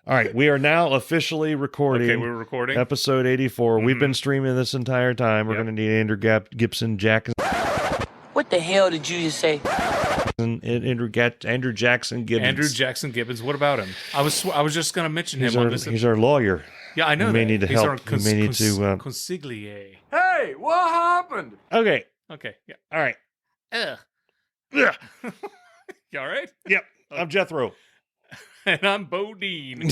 All right, we are now officially recording. Okay, we're recording. Episode 84. We've been streaming this entire time. We're going to need Andrew Gibson, Jackson. What the hell did you just say? Andrew Jackson Gibbons. Andrew Jackson Gibbons. What about him? I was just going to mention him on this. He's our lawyer. Yeah, I know. You may need to he's help. You may need to consigliere. Hey, what happened? Okay. Okay. Yeah. All right. Ugh. Yeah. You all right? Yep. I'm Jethro. And I'm Bodine.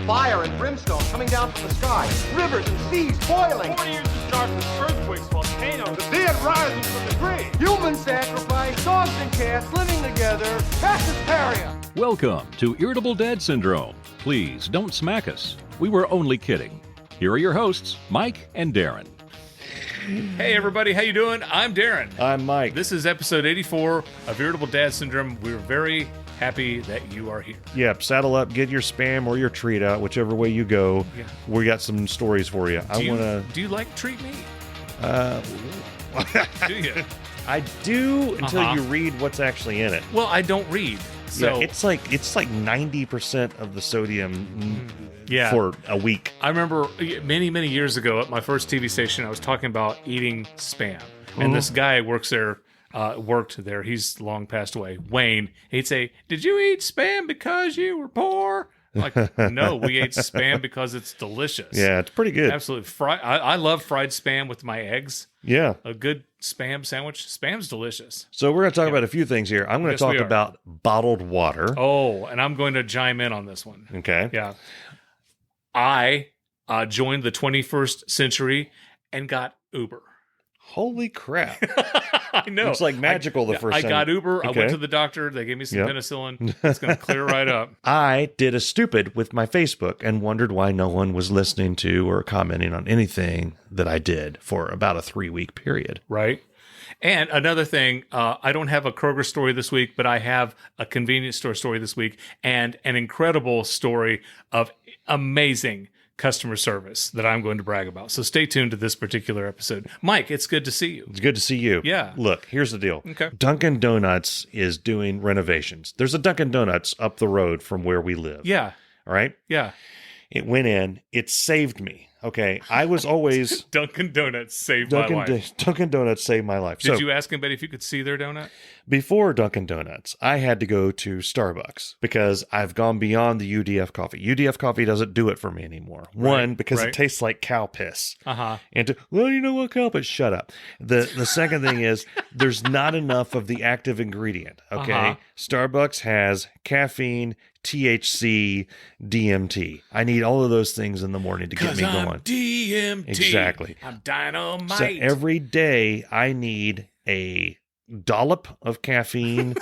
Fire and brimstone coming down from the sky. Rivers and seas boiling. 40 years of darkness, earthquakes, volcanoes. The dead rising from the grave. Human sacrifice, dogs and cats living together. Mass hysteria. Welcome to Irritable Dad Syndrome. Please don't smack us. We were only kidding. Here are your hosts, Mike and Darren. Hey, everybody. How you doing? I'm Darren. I'm Mike. This is episode 84 of Irritable Dad Syndrome. We're very happy that you are here. Yep. Saddle up, get your spam or your treat out, whichever way you go. Yeah. We got some stories for you. Do you like treat me? Do you? I do until you read what's actually in it. Well, I don't read. So yeah, it's like 90% of the sodium for a week. I remember many years ago at my first TV station, I was talking about eating spam, and this guy worked there. He's long passed away. Wayne. He'd say, "Did you eat spam because you were poor?" I'm like, no, we ate spam because it's delicious. Yeah, it's pretty good. Absolutely. I love fried spam with my eggs. Yeah. A good spam sandwich. Spam's delicious. So we're going to talk about a few things here. I'm going to talk about bottled water. Oh, and I'm going to chime in on this one. Okay. Yeah. I joined the 21st century and got Uber. Holy crap. I know. It's like magical the first time. I got Uber. Okay. I went to the doctor. They gave me some penicillin. It's going to clear right up. I did a stupid with my Facebook and wondered why no one was listening to or commenting on anything that I did for about a 3-week period. Right. And another thing, I don't have a Kroger story this week, but I have a convenience store story this week and an incredible story of amazing customer service that I'm going to brag about. So stay tuned to this particular episode. Mike, it's good to see you. It's good to see you. Yeah. Look, here's the deal. Okay. Dunkin' Donuts is doing renovations. There's a Dunkin' Donuts up the road from where we live. Yeah. All right? Yeah. It went in. It saved me. Okay. I was always... Dunkin' Donuts saved my life. Dunkin' Donuts saved my life. Did you ask anybody if you could see their donut? Before Dunkin' Donuts, I had to go to Starbucks because I've gone beyond the UDF coffee. UDF coffee doesn't do it for me anymore. One, because it tastes like cow piss. Uh-huh. And well, you know what, cow piss? Shut up. The second thing is there's not enough of the active ingredient. Okay. Uh-huh. Starbucks has caffeine, THC, DMT. I need all of those things in the morning to get me going. DMT. Exactly. I'm dynamite. So every day I need a dollop of caffeine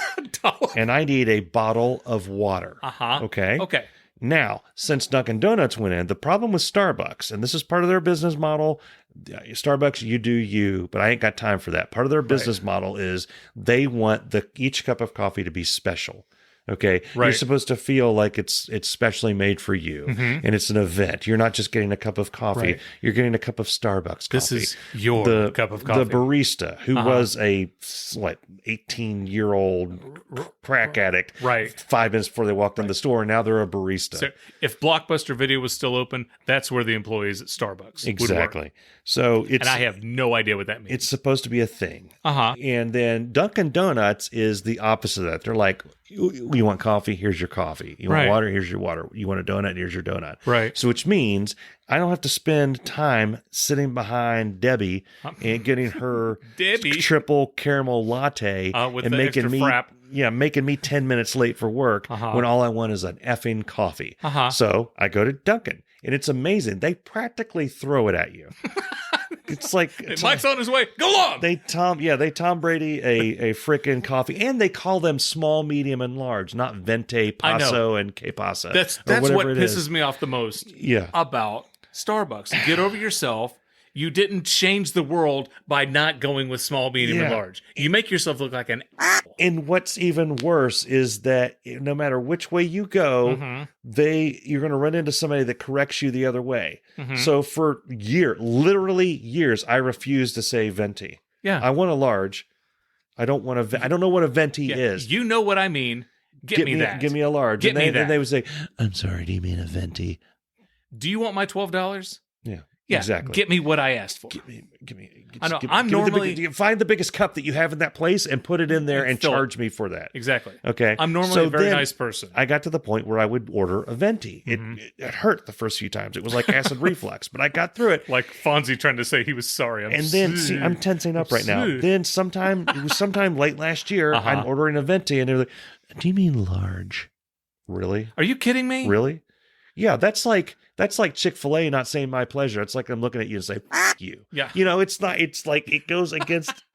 and I need a bottle of water. Uh-huh. Okay? Okay. Now, since Dunkin' Donuts went in, the problem with Starbucks, and this is part of their business model, Starbucks, you do you, but I ain't got time for that. Part of their business model is they want each cup of coffee to be special. Okay, You're supposed to feel like it's specially made for you, and it's an event. You're not just getting a cup of coffee; Right. You're getting a cup of Starbucks coffee. This is your cup of coffee. The barista, who was a 18-year-old crack addict, Right. 5 minutes before they walked in the store, now they're a barista. So if Blockbuster Video was still open, that's where the employees at Starbucks would work. Exactly. So it's And I have no idea what that means. it's supposed to be a thing. Uh-huh. And then Dunkin' Donuts is the opposite of that. They're like, you want coffee? Here's your coffee. You want Right. water? Here's your water. You want a donut? Here's your donut. Right. So which means I don't have to spend time sitting behind Debbie and getting her Debbie? triple caramel latte With and the making extra me frap. making me 10 minutes late for work when all I want is an effing coffee. So I go to Dunkin'. And it's amazing. They practically throw it at you. It's like Mike's on his way. Go on. they Tom Brady a frickin' coffee, and they call them small, medium, and large, not Venti, Paso, and Que Pasa. That's or what whatever it is. pisses me off the most. Yeah. About Starbucks. Get over yourself. You didn't change the world by not going with small, medium, and Yeah. large. You make yourself look like an apple. And what's even worse is that no matter which way you go, you're going to run into somebody that corrects you the other way. So for literally years, I refused to say venti. Yeah. I want a large. I don't want I don't know what a venti is. You know what I mean. Get me that. Give me a large. Get me that. And they would say, I'm sorry, do you mean a venti? Do you want my $12? Yeah, exactly. Get me what I asked for. I know. I'm give me normally find the biggest cup that you have in that place and put it in there and fill it. charge me for that. Exactly. Okay. I'm normally a very nice person. I got to the point where I would order a venti. It hurt the first few times. It was like acid reflux, but I got through it. Like Fonzie trying to say he was sorry. I'm tensing up right now. Then it was sometime late last year, I'm ordering a venti, and they're like, "Do you mean large? Really? Are you kidding me? Really? Yeah, that's like Chick-fil-A not saying my pleasure. It's like I'm looking at you and say, F you. Yeah. You know, it's not, it's like it goes against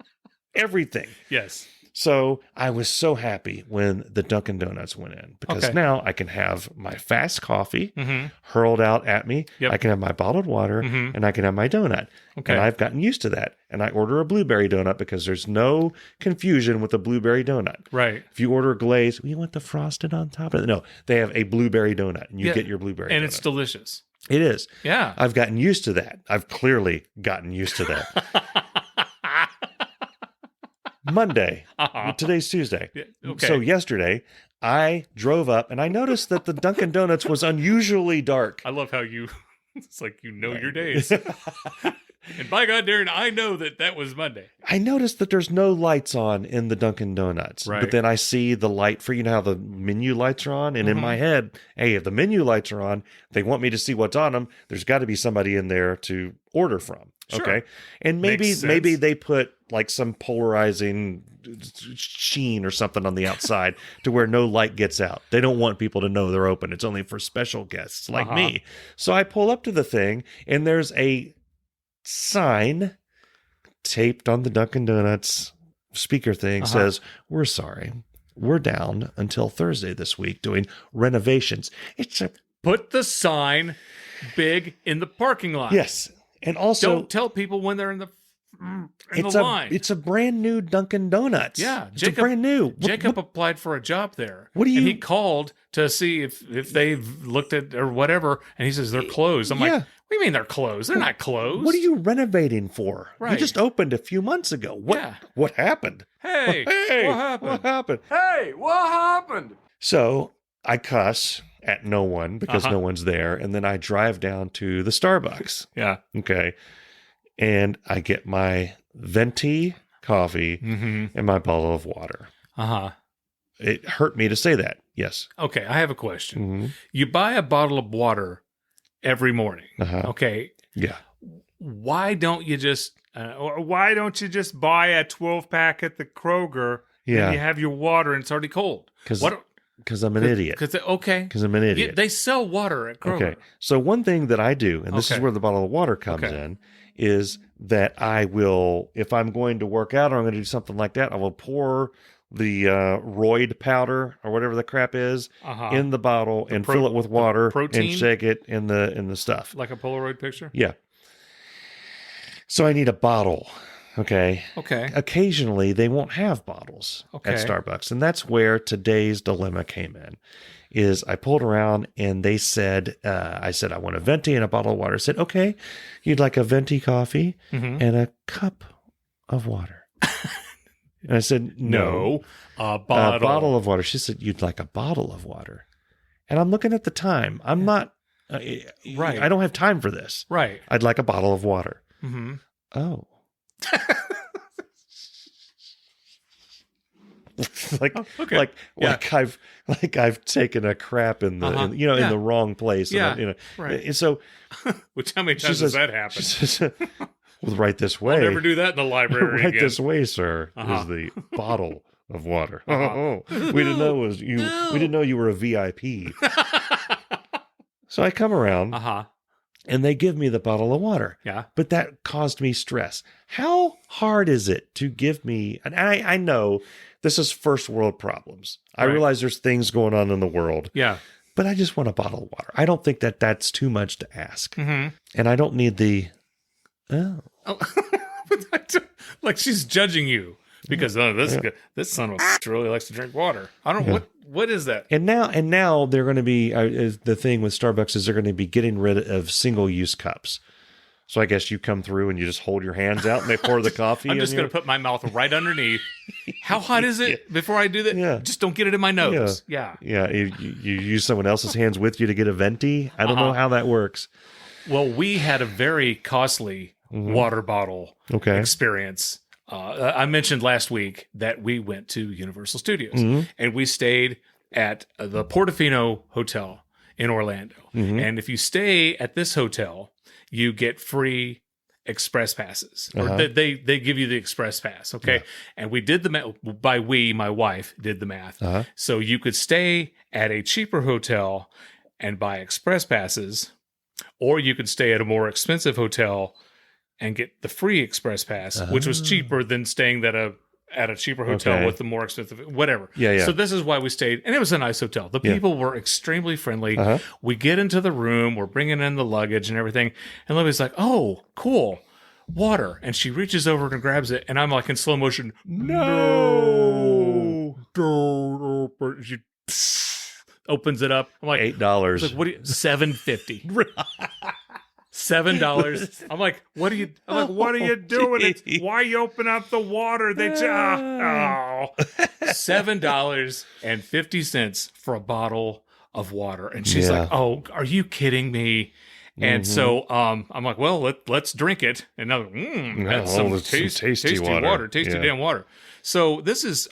everything. Yes. So I was so happy when the Dunkin' Donuts went in because now I can have my fast coffee hurled out at me. Yep. I can have my bottled water and I can have my donut. Okay. And I've gotten used to that. And I order a blueberry donut because there's no confusion with a blueberry donut. Right. If you order a glaze, you want the frosted on top of it. No, they have a blueberry donut and you get your blueberry donut. And it's delicious. It is. Yeah. I've gotten used to that. I've clearly gotten used to that. Monday. Today's Tuesday. Yeah, okay. So yesterday, I drove up and I noticed that the Dunkin' Donuts was unusually dark. I love how it's like you know your days. And by God, Darren, I know that was Monday. I noticed that there's no lights on in the Dunkin' Donuts. Right. But then I see the light for, how the menu lights are on. And in my head, hey, if the menu lights are on, they want me to see what's on them. There's got to be somebody in there to order from. Sure. Okay. And maybe they put like some polarizing sheen or something on the outside to where no light gets out. They don't want people to know they're open. It's only for special guests like me. So I pull up to the thing and there's a sign taped on the Dunkin' Donuts speaker thing says, "We're sorry. We're down until Thursday this week doing renovations." Put the sign big in the parking lot. Yes. And also don't tell people when they're in the line. It's a brand new Dunkin' Donuts. Yeah, it's brand new. Jacob applied for a job there. What do you? And he called to see if they've looked at or whatever, and he says they're closed. I'm like, what do you mean they're closed? They're not closed. What are you renovating for? Right. You just opened a few months ago. What happened? Hey, what happened? Hey, what happened? So I cuss at no one because no one's there, and then I drive down to the Starbucks. Yeah. Okay. And I get my venti coffee and my bottle of water. It hurt me to say that. Yes. Okay, I have a question. You buy a bottle of water every morning. Okay. Yeah. Why don't you just buy a 12-pack at the Kroger and you have your water and it's already cold? Because I'm an idiot. Because I'm an idiot. They sell water at Kroger. Okay. So one thing that I do, and this is where the bottle of water comes in, is that I will, if I'm going to work out or I'm going to do something like that, I will pour the roid powder or whatever the crap is in the bottle and fill it with water and shake it in the stuff. Like a Polaroid picture? Yeah. So I need a bottle. Okay. Occasionally, they won't have bottles at Starbucks. And that's where today's dilemma came in, is I pulled around and they said, I said, I want a venti and a bottle of water. I said, okay, you'd like a venti coffee and a cup of water. And I said, no. A bottle of water. She said, you'd like a bottle of water. And I'm looking at the time. I'm not, right. I don't have time for this. Right. I'd like a bottle of water. Oh. like I've taken a crap in the in the wrong place. And right. And so, which how many times does that happen? She says, well, right this way. I'll never do that in the library. Right this way, sir, is the bottle of water. We didn't know it was you. We didn't know you were a VIP. So I come around. And they give me the bottle of water. Yeah. But that caused me stress. How hard is it to give me, and I know this is first world problems. I realize there's things going on in the world. Yeah. But I just want a bottle of water. I don't think that that's too much to ask. And I don't need the, like she's judging you because this son of a bitch really likes to drink water. I don't what is that? And now they're going to be the thing with Starbucks is they're going to be getting rid of single-use cups. So I guess you come through and you just hold your hands out and they pour the coffee. I'm just going to put my mouth right underneath, How hot is it before I do that? Yeah. Just don't get it in my nose. Yeah. Yeah, you use someone else's hands with you to get a venti. I don't know how that works. Well, we had a very costly water bottle experience. I mentioned last week that we went to Universal Studios and we stayed at the Portofino Hotel in Orlando. And if you stay at this hotel, you get free express passes. Or they give you the express pass, okay? And we did the math. My wife did the math. So you could stay at a cheaper hotel and buy express passes, or you could stay at a more expensive hotel and get the free express pass, which was cheaper than staying at a cheaper hotel with the more expensive, whatever. So this is why we stayed, and it was a nice hotel. The people were extremely friendly. We get into the room, we're bringing in the luggage and everything, and Libby's like, "Oh, cool, water," and she reaches over and grabs it, and I'm like in slow motion, "No!" She opens it up. I'm like, $8. Like, what? $7.50. $7. I'm like, what are you doing? Why you open up the water? $7.50 for a bottle of water. And she's like, "Oh, are you kidding me?" And so I'm like, "Well, let's drink it." And I'm like, that's some tasty water. Tasty damn water. So this is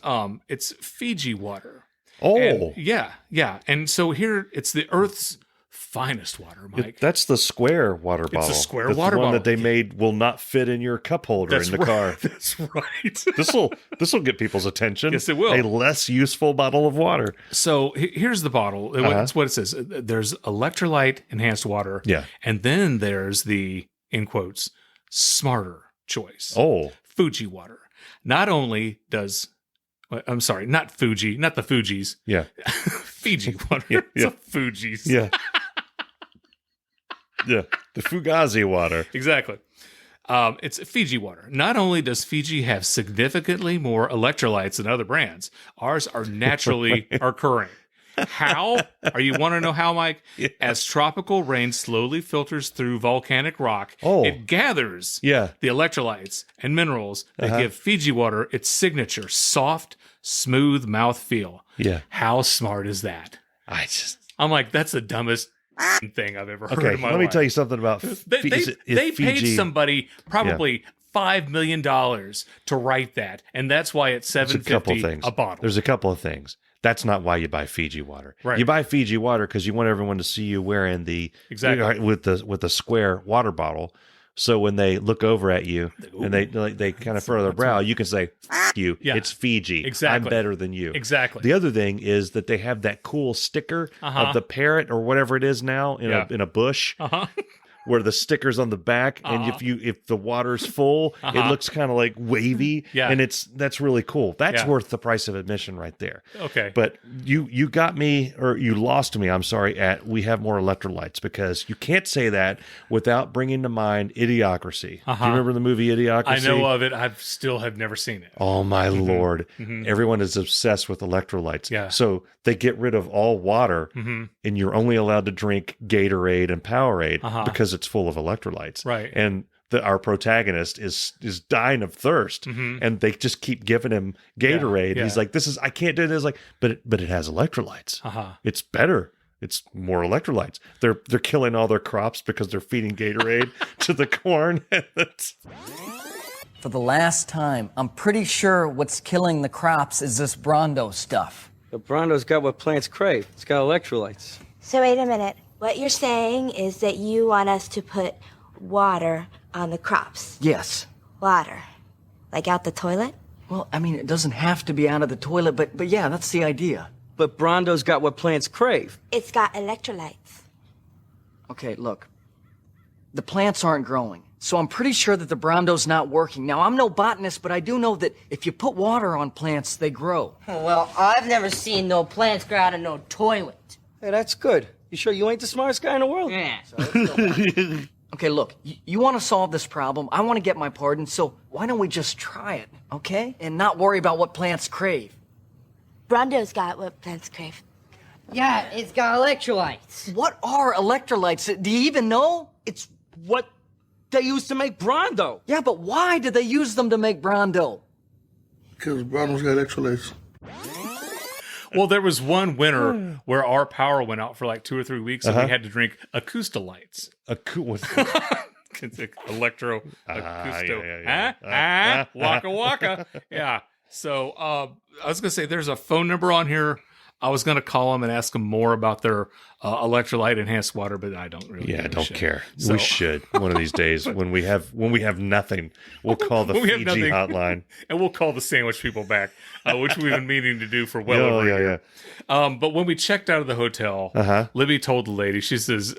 it's Fiji water. Oh. And yeah. And so here it's the Earth's finest water, Mike. That's the square water bottle. It's a square the water one bottle that they made will not fit in your cup holder in the car. That's right. This will get people's attention. Yes, it will. A less useful bottle of water. So here's the bottle. It's what it says. There's electrolyte enhanced water. Yeah. And then there's the, in quotes, smarter choice. Oh. Fuji water. Not only does, I'm sorry, not Fuji, not the Fujis. Yeah. Fiji water. It's a Fuji's. Yeah. Yeah, the Fugazi water. Exactly. It's Fiji water. Not only does Fiji have significantly more electrolytes than other brands, ours are naturally occurring. How? You want to know how, Mike? Yeah. As tropical rain slowly filters through volcanic rock, it gathers the electrolytes and minerals that give Fiji water its signature soft, smooth mouthfeel. Yeah. How smart is that? I'm like, that's the dumbest thing I've ever heard in my life. Let me tell you something about they paid somebody probably $5 million to write that, and that's why it's $7.50 a bottle. There's a couple of things. That's not why you buy Fiji water. Right. You buy Fiji water because you want everyone to see you wearing the with the square water bottle. So when they look over at you and they kind of furrow their brow, you can say, "F you, it's Fiji. Exactly. I'm better than you." Exactly. The other thing is that they have that cool sticker of the parrot or whatever it is now in a bush. Where the sticker's on the back, and if the water's full, it looks kind of like wavy, and that's really cool. That's worth the price of admission right there. Okay, but you got me, or you lost me. I'm sorry. At we have more electrolytes, because you can't say that without bringing to mind Idiocracy. Do you remember the movie Idiocracy? I know of it. I've never seen it. Oh my Lord! Everyone is obsessed with electrolytes. Yeah. So they get rid of all water, and you're only allowed to drink Gatorade and Powerade because it's full of electrolytes. Right. And our protagonist is dying of thirst, and they just keep giving him Gatorade. He's like, I can't do this. Like, but it has electrolytes. It's better. It's more electrolytes. They're killing all their crops because they're feeding Gatorade to the corn. For the last time, I'm pretty sure what's killing the crops is this Brondo stuff. The Brondo's got what plants crave. It's got electrolytes. So wait a minute. What you're saying is that you want us to put water on the crops? Yes. Water? Like out the toilet? Well, I mean, it doesn't have to be out of the toilet, but yeah, that's the idea. But Brondo's got what plants crave. It's got electrolytes. Okay, look. The plants aren't growing, so I'm pretty sure that the Brondo's not working. Now, I'm no botanist, but I do know that if you put water on plants, they grow. Well, I've never seen no plants grow out of no toilet. Hey, that's good. You sure you ain't the smartest guy in the world? Yeah. Okay, look, you want to solve this problem. I want to get my pardon, so why don't we just try it, okay? And not worry about what plants crave. Brondo's got what plants crave. Yeah, it's got electrolytes. What are electrolytes? Do you even know? It's what they used to make Brondo. Yeah, but why did they use them to make Brondo? Because Brando's got electrolytes. Well, there was one winter where our power went out for like 2 or 3 weeks, and we had to drink Acoustolites. Electro Acousto. Waka waka. Yeah. So I was going to say there's a phone number on here. I was going to call them and ask them more about their electrolyte enhanced water, but I don't really. Yeah, don't care. So. We should one of these days when we have nothing. We'll call the Fiji hotline, and we'll call the sandwich people back, which we've been meaning to do for over a year. But when we checked out of the hotel, Libby told the lady, she says,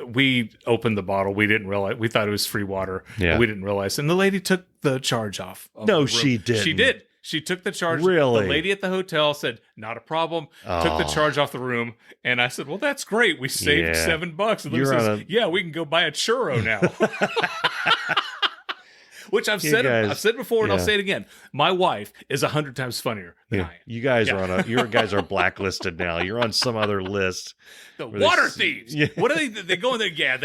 we opened the bottle. We didn't realize. We thought it was free water. Yeah. We didn't realize. And the lady took the charge off. No, she didn't. She did. She took the charge. Really? The lady at the hotel said, not a problem. Took the charge off the room. And I said, well, that's great. We saved $7. And Libby says, yeah, we can go buy a churro now. Which I've said before, and I'll say it again. My wife is 100 times funnier than I am. You guys are you guys are blacklisted now. You're on some other list. The water thieves. Yeah. What are they? They go in there. Yeah.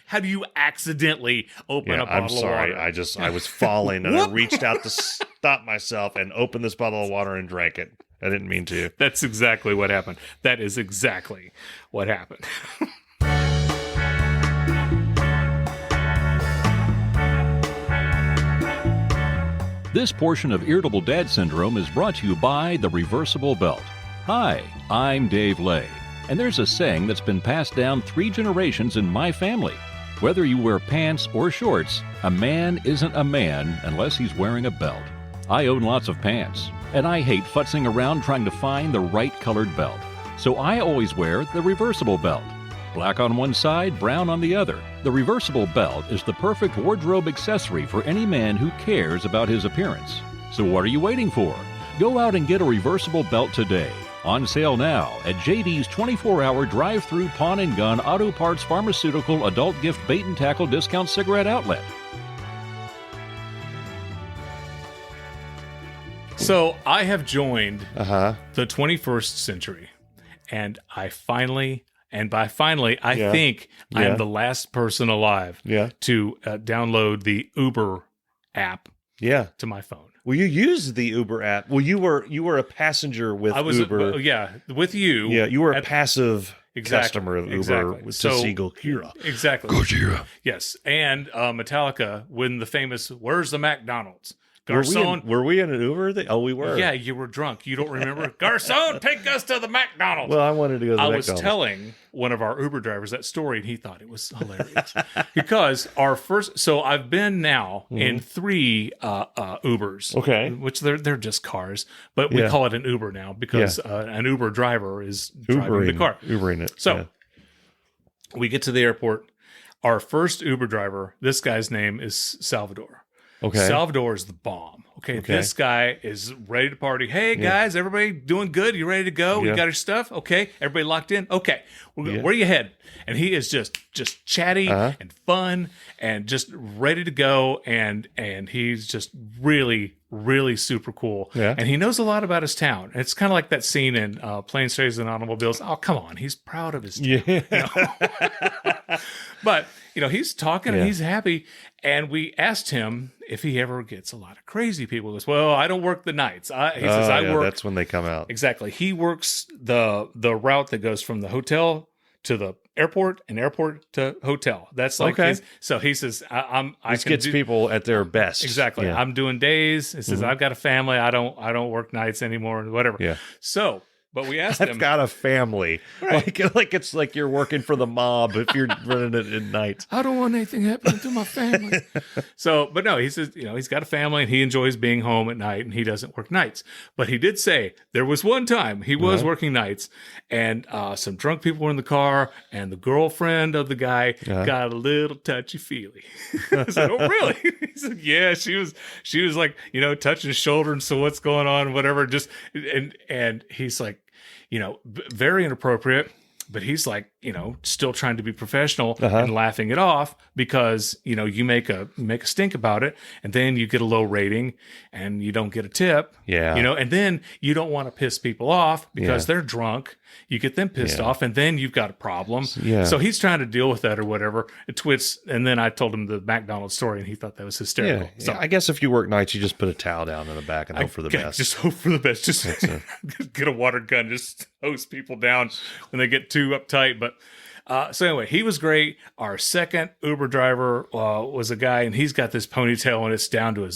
How do you accidentally open a bottle I'm sorry. of water? I was falling and I reached out to stop myself and opened this bottle of water and drank it. I didn't mean to. That's exactly what happened. That is exactly what happened. This portion of Irritable Dad Syndrome is brought to you by the Reversible Belt. Hi, I'm Dave Lay, and there's a saying that's been passed down 3 generations in my family. Whether you wear pants or shorts, a man isn't a man unless he's wearing a belt. I own lots of pants, and I hate futzing around trying to find the right colored belt. So I always wear the reversible belt. Black on one side, brown on the other. The reversible belt is the perfect wardrobe accessory for any man who cares about his appearance. So what are you waiting for? Go out and get a reversible belt today. On sale now at JD's 24-hour drive-through pawn and gun auto parts pharmaceutical adult gift bait and tackle discount cigarette outlet. So I have joined the 21st century, and I finally... And by finally, I think I am the last person alive to download the Uber app to my phone. Well, you used the Uber app. Well, you were a passenger with Uber. With you. Yeah, you were a passive customer of Uber with Siegel Kira. Exactly. Go Kira. Yes, and Metallica when the famous "Where's the McDonald's?" Garcon. Were we in an Uber? We were. Yeah, you were drunk. You don't remember? Garcon, take us to the McDonald's. Well, I wanted to go to the McDonald's. I was McDonald's. telling one of our Uber drivers that story, and he thought it was hilarious. Because our first... So I've been now in 3 Ubers. Okay. Which they're just cars. But we call it an Uber now because an Uber driver is driving the car. Ubering it. So we get to the airport. Our first Uber driver, this guy's name is Salvador. Okay. Salvador is the bomb. Okay. This guy is ready to party. Hey, guys, everybody doing good? You ready to go? You got your stuff? Okay. Everybody locked in? Okay. Where you heading? And he is just chatty and fun and just ready to go. And he's just really, really super cool. Yeah. And he knows a lot about his town. It's kind of like that scene in Planes, Trains, and Automobiles. Oh, come on. He's proud of his town. Yeah. You know? But, he's talking and he's happy. And we asked him if he ever gets a lot of crazy people. He goes, well, I don't work the nights. He says, I work. That's when they come out. Exactly. He works the route that goes from the hotel to the airport and airport to hotel. That's like so he says, I gets people at their best. Exactly. Yeah. I'm doing days. He says, I've got a family. I don't work nights anymore and whatever. Yeah. So, but we asked him. I've got a family. Right. Like it's like you're working for the mob if you're running it at night. I don't want anything happening to my family. So, but no, he says, he's got a family and he enjoys being home at night and he doesn't work nights. But he did say there was one time he was working nights and some drunk people were in the car and the girlfriend of the guy got a little touchy-feely. I said, oh, really? He said, yeah, she was like, touching his shoulder and so what's going on, whatever. Just, and he's like, very inappropriate. But he's like, still trying to be professional and laughing it off because, you make a stink about it and then you get a low rating and you don't get a tip. Yeah. And then you don't want to piss people off because they're drunk. You get them pissed off and then you've got a problem. Yeah. So he's trying to deal with that or whatever. It twits. And then I told him the McDonald's story and he thought that was hysterical. Yeah. So I guess if you work nights, you just put a towel down in the back and hope for the best. Just hope for the best. Just get a water gun. Just hose people down when they get too uptight. But so anyway, he was great. Our second Uber driver was a guy, and he's got this ponytail, and it's down to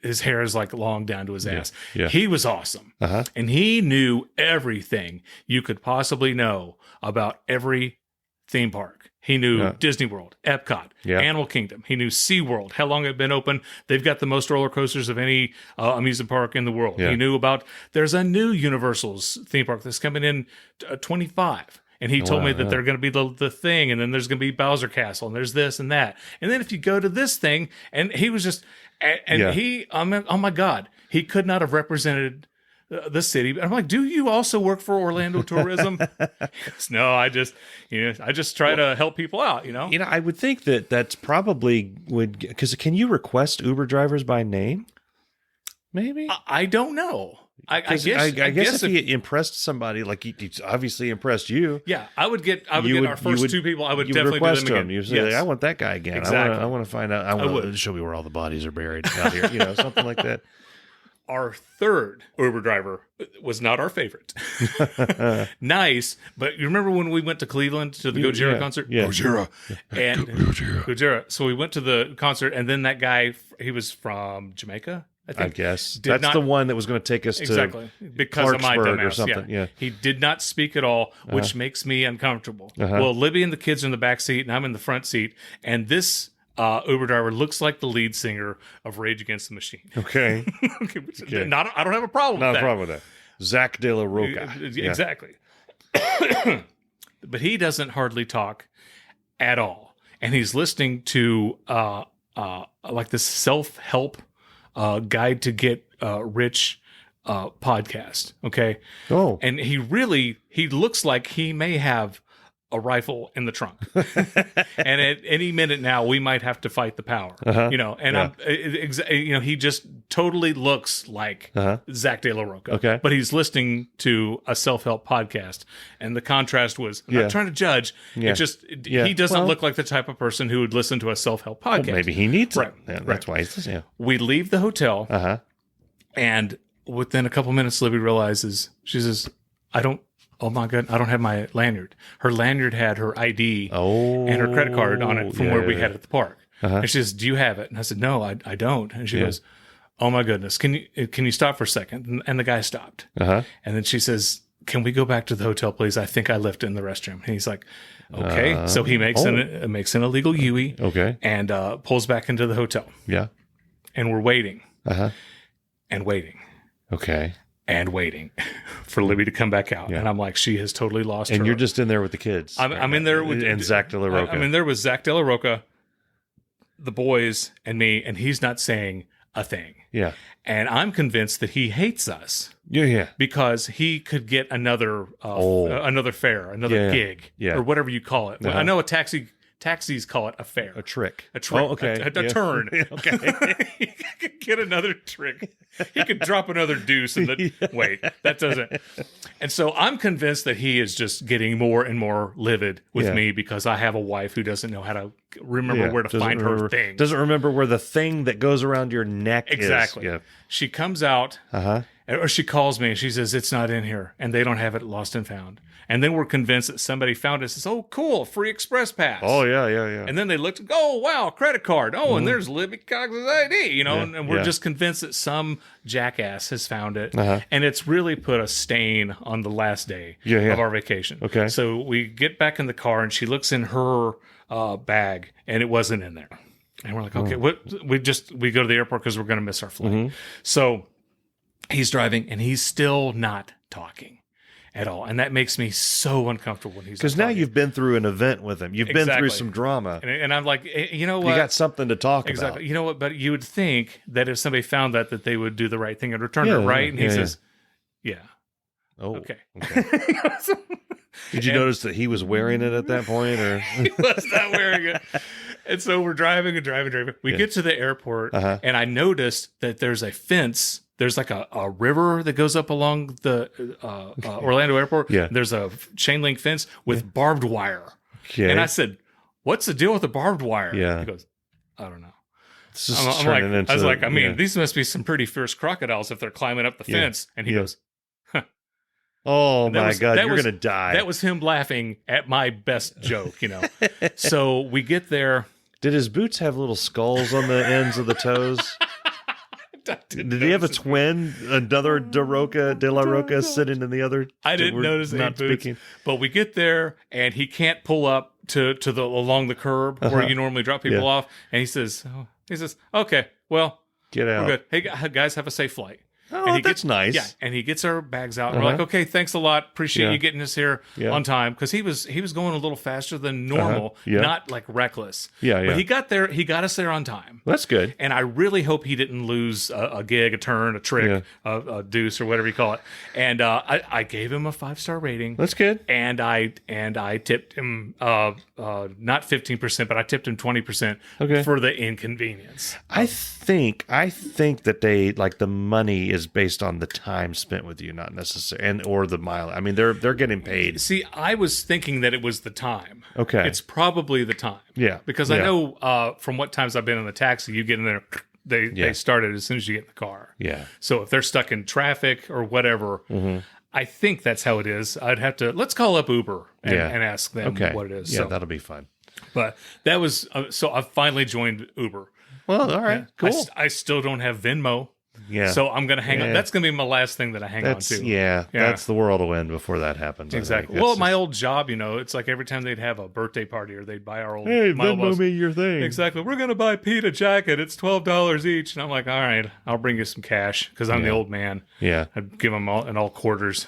his hair is like long down to his ass. Yeah. He was awesome. And he knew everything you could possibly know about every theme park. He knew Disney World, Epcot, Animal Kingdom. He knew SeaWorld, how long it had been open. They've got the most roller coasters of any amusement park in the world. Yeah. He knew about, there's a new Universal's theme park that's coming in 25. And he told me that they're going to be the thing, and then there's going to be Bowser Castle, and there's this and that. And then if you go to this thing, and he was just, he, oh my God, he could not have represented the city. I'm like, do you also work for Orlando Tourism? He goes, no, I just try to help people out, I would think that's probably because can you request Uber drivers by name? Maybe. I don't know. I guess if he impressed somebody, like he obviously impressed you. Yeah, I would get our first two people. I would definitely request do them again. You say, I want that guy again. Exactly. I want to find out. I want to show me where all the bodies are buried out here. Something like that. Our third Uber driver was not our favorite. Nice, but you remember when we went to Cleveland to the Gojira concert? Yeah. Gojira. And Gojira. So we went to the concert, and then that guy, he was from Jamaica, I think. I guess. That's the one that was going to take us to because of my Clarksburg dumbass. or something. Yeah. He did not speak at all, which makes me uncomfortable. Well, Libby and the kids are in the back seat, and I'm in the front seat, and this Uber driver looks like the lead singer of Rage Against the Machine. Okay. I don't have a problem with that. Not a problem with that. Zach De La Roca. Exactly. But he doesn't hardly talk at all. And he's listening to like this self-help guide to get rich podcast. Okay. Oh. And he looks like he may have a rifle in the trunk. And at any minute now, we might have to fight the power, and he just totally looks like Zach De La Roca. Okay. But he's listening to a self-help podcast. And the contrast was, I'm not trying to judge. Yeah. It just, he doesn't look like the type of person who would listen to a self-help podcast. Well, maybe he needs right. it. Yeah, that's why he's listening. We leave the hotel and within a couple minutes, Libby realizes, she says, oh my God, I don't have my lanyard. Her lanyard had her ID and her credit card on it from where we had at the park. And she says, do you have it? And I said, no, I don't. And she goes, oh my goodness, can you stop for a second? And the guy stopped. And then she says, can we go back to the hotel, please? I think I left it in the restroom. And he's like, okay. So he makes an illegal UE and pulls back into the hotel. Yeah. And we're waiting and waiting. Okay. And waiting for Libby to come back out. And I'm like, she has totally lost her. And you're just in there with the kids. I'm in there with... And Zach De La Roca. I'm in there with Zach De La Roca, the boys, and me, and he's not saying a thing. Yeah. And I'm convinced that he hates us. Yeah. Because he could get another fare, another gig, or whatever you call it. Well, I know taxis call it a fare. A trick. A trick. Oh, okay. A turn. Okay. He could get another trick. He could drop another deuce and wait, that doesn't. And so I'm convinced that he is just getting more and more livid with me because I have a wife who doesn't know how to remember where to find her thing. Doesn't remember where the thing that goes around your neck is. Exactly. Yeah. She comes out or she calls me and she says, it's not in here. And they don't have it lost and found. And then we're convinced that somebody found it and says, oh, cool, free express pass. Oh, yeah. And then they looked, oh, wow, credit card. Oh, and there's Libby Cox's ID, and we're just convinced that some jackass has found it. And it's really put a stain on the last day of our vacation. Okay. So we get back in the car and she looks in her bag and it wasn't in there. And we're like, okay, we go to the airport because we're going to miss our flight. So he's driving and he's still not talking at all. And that makes me so uncomfortable when he's because now you've been through an event with him. You've been through some drama. And I'm like, you know what? You got something to talk about. You know what? But you would think that if somebody found that they would do the right thing and return it, right? And he says, yeah. Oh, okay. Did you notice that he was wearing it at that point, or He was not wearing it. And so we're driving. We get to the airport, and I noticed that there's a fence. There's like a river that goes up along the Orlando airport. Yeah. There's a chain link fence with barbed wire. Okay. And I said, "What's the deal with the barbed wire?" Yeah. He goes, "I don't know." This is I'm turning like, into, I was like, I mean, yeah. these must be some pretty fierce crocodiles if they're climbing up the Yeah. fence. And he Yeah. goes, Oh that my was- God, that you're was- gonna die. that was him laughing at my best joke, you know. So we get there. Did his boots have little skulls on the ends of the toes? Did he have a twin, another De La Roca sitting in the other? I didn't we're notice any not boots, speaking. but we get there and he can't pull up to the along the curb where you normally drop people Yeah. off. And he says, "Okay, well, Get out. we're good. Hey guys, have a safe flight." Oh, and he that's gets, nice. Yeah, and he gets our bags out. And we're like, "Okay, thanks a lot. Appreciate Yeah. you getting us here Yeah. on time." Because he was going a little faster than normal, Yeah. not like reckless. Yeah, yeah. But he got there. He got us there on time. That's good. And I really hope he didn't lose a gig, a turn, a trick, a deuce, or whatever you call it. And I gave him a 5-star rating. That's good. And I tipped him not 15%, but I tipped him 20% Okay. for the inconvenience. I think that they like the money is based on the time spent with you, not necessarily, or the mile. I mean, they're getting paid. See, I was thinking that it was the time. Okay. It's probably the time. Yeah. Because I Yeah. know from what times I've been in the taxi, you get in there, they start it as soon as you get in the car. Yeah. So if they're stuck in traffic or whatever, I think that's how it is. I'd have to, let's call up Uber and ask them what it is. Yeah, So, that'll be fun. but that was, so I finally joined Uber. Well, all right, cool. I still don't have Venmo. Yeah. So I'm going to hang on. Yeah. That's going to be my last thing that I hang That's on to. that's the world will end before that happens. I think. Exactly. That's Well, just- my old job, it's like every time they'd have a birthday party or they'd buy our old hey, mile Venmo bus. me your thing. Exactly. We're going to buy Pete a jacket. It's $12 each. And I'm like, all right, I'll bring you some cash because I'm the old man. Yeah. I'd give them all in all quarters.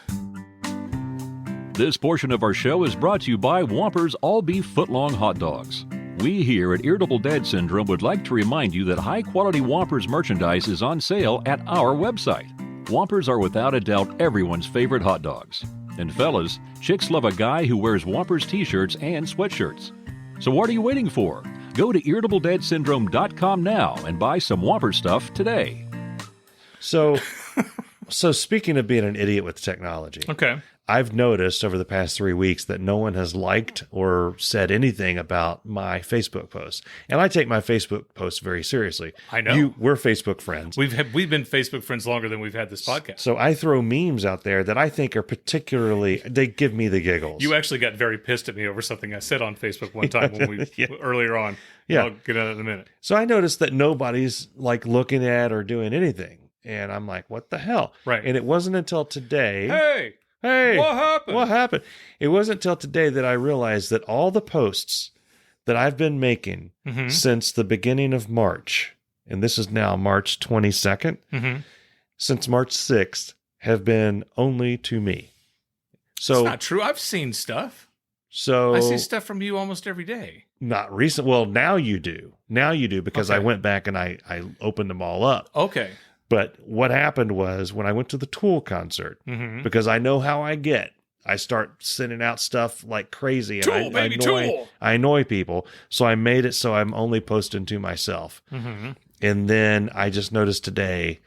This portion of our show is brought to you by Whoppers All Beef Footlong Hot Dogs. We here at Irritable Dad Syndrome would like to remind you that high-quality Whoppers merchandise is on sale at our website. Whoppers are without a doubt everyone's favorite hot dogs. And fellas, chicks love a guy who wears Whoppers t-shirts and sweatshirts. So what are you waiting for? Go to irritabledadsyndrome.com now and buy some Whopper stuff today. So speaking of being an idiot with technology, Okay. I've noticed over the past 3 weeks that no one has liked or said anything about my Facebook posts. And I take my Facebook posts very seriously. I know. We're Facebook friends. We've been Facebook friends longer than we've had this podcast. So I throw memes out there that I think are particularly, they give me the giggles. You actually got very pissed at me over something I said on Facebook one time when we earlier on. Yeah. I'll get at it in a minute. So I noticed that nobody's like looking at or doing anything. And I'm like, what the hell? Right. And it wasn't until today. Hey, what happened? What happened? It wasn't until today that I realized that all the posts that I've been making since the beginning of March, and this is now March 22nd, since March 6th, have been only to me. So It's not true. I've seen stuff. So I see stuff from you almost every day. Not recent. Well, now you do. Now you do because I went back and I opened them all up. Okay. But what happened was when I went to the Tool concert, because I know how I get, I start sending out stuff like crazy. And I annoy people. So I made it so I'm only posting to myself. And then I just noticed today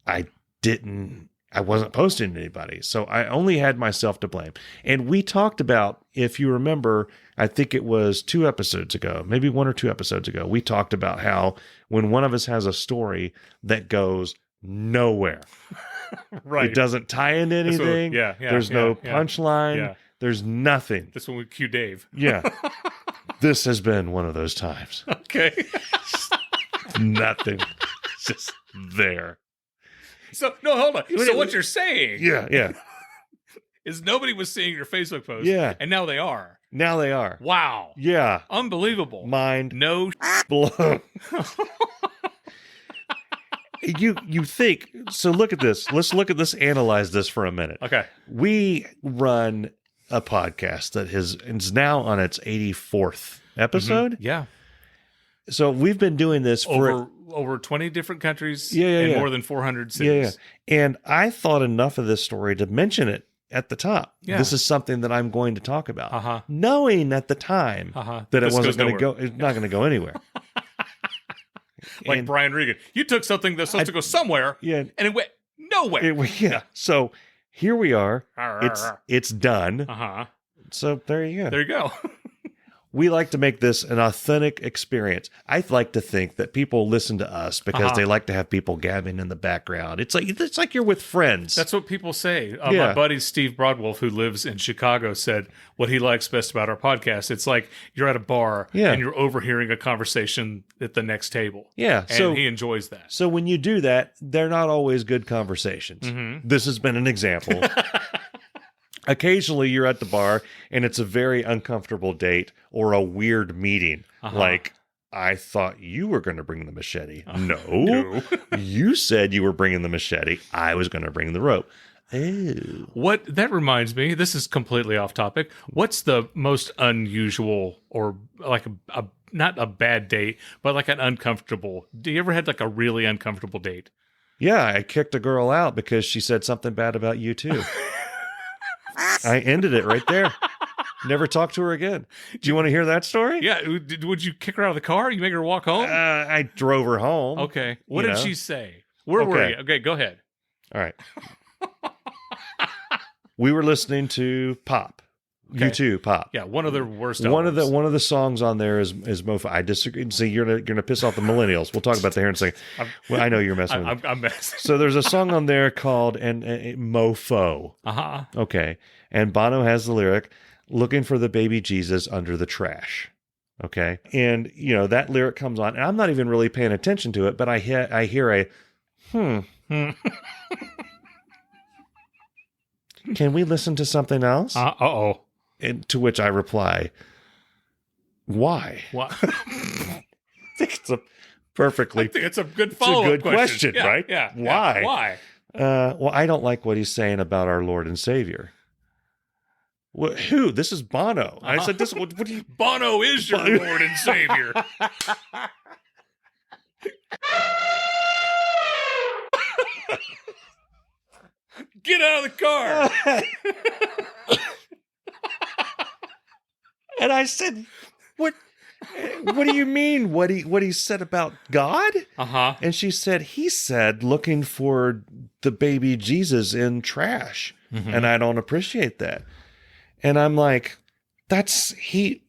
I wasn't posting to anybody. So I only had myself to blame. And we talked about, if you remember, I think it was 2 episodes ago, maybe 1 or 2 episodes ago, we talked about how when one of us has a story that goes nowhere, Right. it doesn't tie into That's what- anything. There's no punchline. Yeah. There's nothing. That's when we cue Dave. Yeah. This has been one of those times. Okay. Nothing. It's just there. So, no, hold on. So what you're saying Yeah. is nobody was seeing your Facebook post. Yeah. And now they are. Now they are. Wow. Yeah. Unbelievable. Mind No blown. You think, so look at this. Let's look at this, analyze this for a minute. Okay. We run a podcast that is now on its 84th episode. Yeah. So we've been doing this for over 20 different countries Yeah. and more than 400 cities. And I thought enough of this story to mention it at the top. Yeah. This is something that I'm going to talk about. Uh-huh. Knowing at the time that it This wasn't goes going to go, nowhere. it's not going to go anywhere. Like And- Brian Regan. You took something that's supposed to go somewhere, Yeah. and it went nowhere. Yeah. So here we are. It's done. Uh-huh. So there you go. There you go. We like to make this an authentic experience. I like to think that people listen to us because they like to have people gabbing in the background. It's like you're with friends. That's what people say. Yeah. My buddy Steve Broadwolf, who lives in Chicago, said what he likes best about our podcast. It's like you're at a bar and you're overhearing a conversation at the next table. Yeah. And he enjoys that. So when you do that, they're not always good conversations. Mm-hmm. This has been an example. Occasionally you're at the bar and it's a very uncomfortable date or a weird meeting. Like, I thought you were going to bring the machete. No. You said you were bringing the machete. I was going to bring the rope. Ew. That reminds me, this is completely off topic. What's the most unusual or like a not a bad date, but like an uncomfortable? Do you ever had like a really uncomfortable date? Yeah, I kicked a girl out because she said something bad about you too. I ended it right there. Never talked to her again. Do you want to hear that story? Yeah. Would you kick her out of the car? You make her walk home? I drove her home. Okay. What You did know? she say? Where were you? Okay, go ahead. All right. We were listening to Pop. Okay. U2 Pop. Yeah, one of the worst One of albums. the songs on there is Mofo. I disagree. See, you're gonna piss off the millennials. We'll talk about that here in a second. Well, I know you're messing with me. I'm messing. So there's a song on there called Mofo. Uh-huh. Okay. And Bono has the lyric, looking for the baby Jesus under the trash. Okay. And, that lyric comes on, and I'm not even really paying attention to it, but I hear a, Can we listen to something else? Uh-oh. And to which I reply, why? What? I think it's a perfectly I think it's a good follow-up question, Yeah, right? Yeah. Why? Yeah. Why? Well, I don't like what he's saying about our Lord and Savior. Who? This is Bono. I said, "This. What do you?" Bono is your Lord and Savior. Get out of the car. And I said, "What? What do you mean? What he said about God?" Uh-huh. And she said, "He said looking for the baby Jesus in trash, and I don't appreciate that." And I'm like, "That's he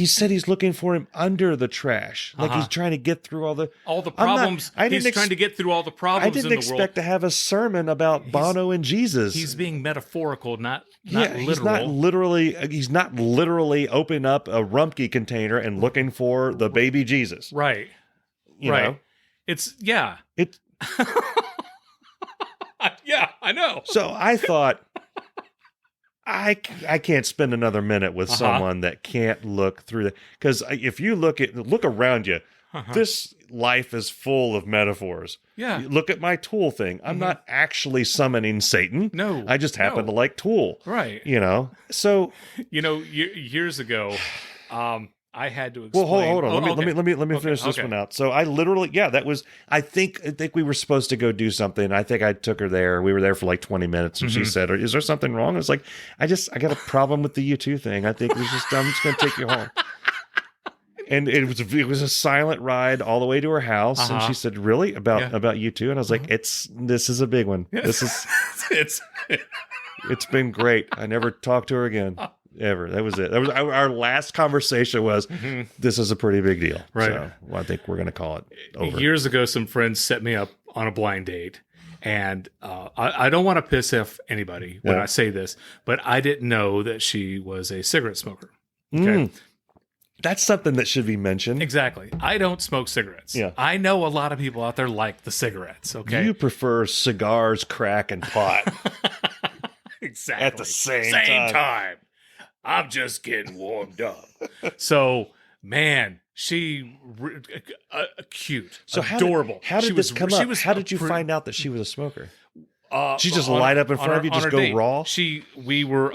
said he's looking for him under the trash, like he's trying to get through all the problems. I didn't He's trying to get through all the problems I didn't in the expect world. to have a sermon about Bono and Jesus. He's being metaphorical, not literal. He's not literally opening up a Rumpke container and looking for the baby Jesus. Right. You right. know? It's yeah. It Yeah, I know. So I thought I can't spend another minute with someone that can't look through that, because if you look around you, this life is full of metaphors. Yeah. You look at my Tool thing. I'm not actually summoning Satan. No. I just happen to like Tool. Right. So years ago, I had to explain. well, hold on. Oh, Let me finish this one out. So I literally, that was. I think we were supposed to go do something. I think I took her there. We were there for like 20 minutes, and she said, "Is there something wrong?" I was like, I got a problem with the U2 thing. I think I'm just going to take you home." And it was a silent ride all the way to her house, and she said, "Really about U2?" And I was like, "This is a big one. This is it's been great. I never talked to her again." Ever. That was it. That was our last conversation was, this is a pretty big deal. Right. So I think we're going to call it over. Years ago, some friends set me up on a blind date. And I don't want to piss off anybody when I say this, but I didn't know that she was a cigarette smoker. Okay. That's something that should be mentioned. Exactly. I don't smoke cigarettes. Yeah. I know a lot of people out there like the cigarettes. Okay. You prefer cigars, crack, and pot. Exactly. At the same time. I'm just getting warmed up. So, man, she cute, So adorable. How did this come up? How did you find out that she was a smoker? She just light up in front of you, just go raw? We were,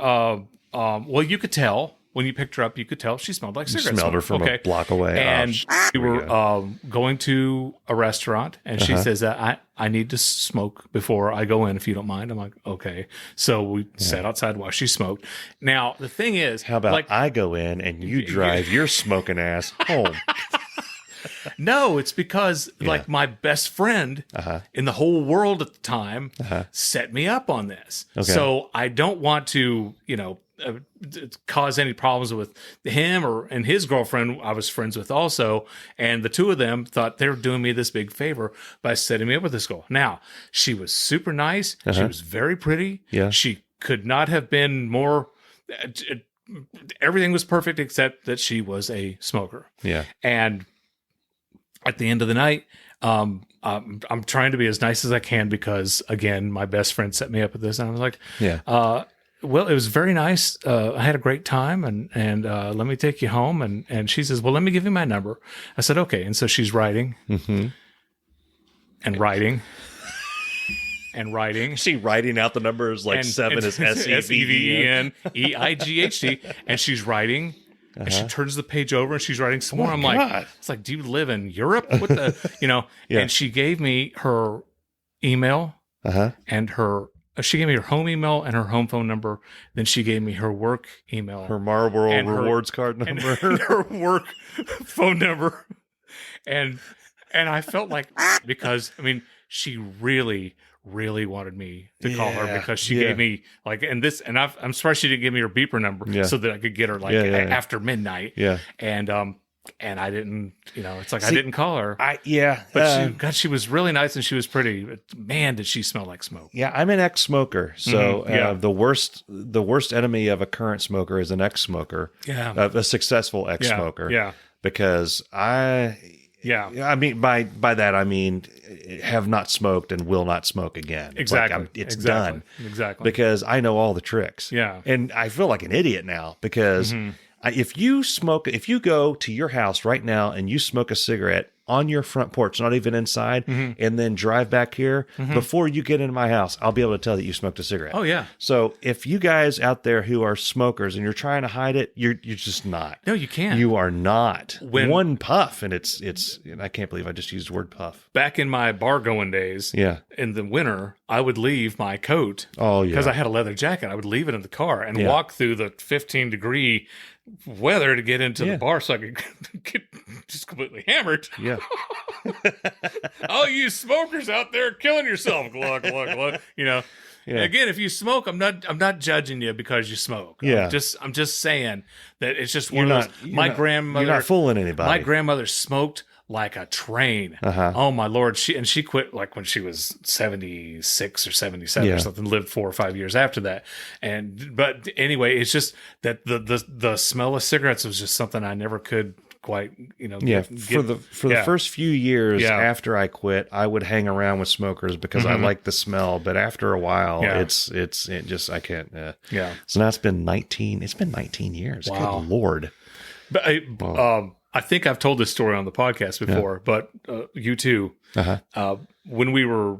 well, you could tell when you picked her up, you could tell she smelled like cigarette smelled her smoke. from a block away. And we we were going to a restaurant, and she says that I need to smoke before I go in, if you don't mind. I'm like, okay. So we sat outside while she smoked. Now, the thing is, how about I go in and you drive your smoking ass home? No, it's because like my best friend in the whole world at the time set me up on this. Okay. So I don't want to, cause any problems with him and his girlfriend I was friends with also. And the two of them thought they were doing me this big favor by setting me up with this girl. Now, she was super nice. She was very pretty. Yeah. She could not have been more... everything was perfect except that she was a smoker. Yeah. And at the end of the night, I'm trying to be as nice as I can because, again, my best friend set me up with this. And I was like, well, it was very nice. I had a great time and let me take you home. And she says, well, let me give you my number. I said, okay. And so she's writing and writing. And writing. She writing out the numbers like 7 is SEVENEIGHT. And she's writing. And she turns the page over and she's writing some more. I'm like, it's like, do you live in Europe? What the, And she gave me her email and she gave me her home email and her home phone number. Then she gave me her work email. Her Marlboro rewards card number. And her work phone number. And I felt like, because, I mean, she really wanted me to call her because she gave me I'm surprised she didn't give me her beeper number so that I could get her after midnight. Yeah. And I didn't, it's like I didn't call her. But she was really nice and she was pretty. But man, did she smell like smoke. Yeah, I'm an ex-smoker. So the worst enemy of a current smoker is an ex-smoker. Yeah. A successful ex-smoker. Yeah. Because I mean, by that, I mean, have not smoked and will not smoke again. Exactly. It's done. Exactly. Because I know all the tricks. Yeah. And I feel like an idiot now because if you go to your house right now and you smoke a cigarette on your front porch, not even inside, and then drive back here, before you get into my house, I'll be able to tell that you smoked a cigarette. Oh, yeah. So if you guys out there who are smokers and you're trying to hide it, you're just not. No, you can't. You are not. One puff, and it's. And I can't believe I just used the word puff. Back in my bar going days, in the winter, I would leave my coat. Oh, yeah. Because I had a leather jacket. I would leave it in the car and walk through the 15-degree weather to get into the bar so I could get just completely hammered. Yeah. Oh, you smokers out there killing yourself. Glug, glug, glug. Yeah. Again, if you smoke, I'm not judging you because you smoke. Yeah. I'm just saying that it's just one of those. My grandmother. You're not fooling anybody. My grandmother smoked like a train. Oh my Lord. She quit like when she was 76 or 77 or something, lived 4 or 5 years after that. But anyway, it's just that the smell of cigarettes was just something I never could quite, for the first few years after I quit, I would hang around with smokers because I liked the smell, but after a while it just I can't. So now it's been 19 years. Wow. Good Lord. But I think I've told this story on the podcast before, but you too, when we were,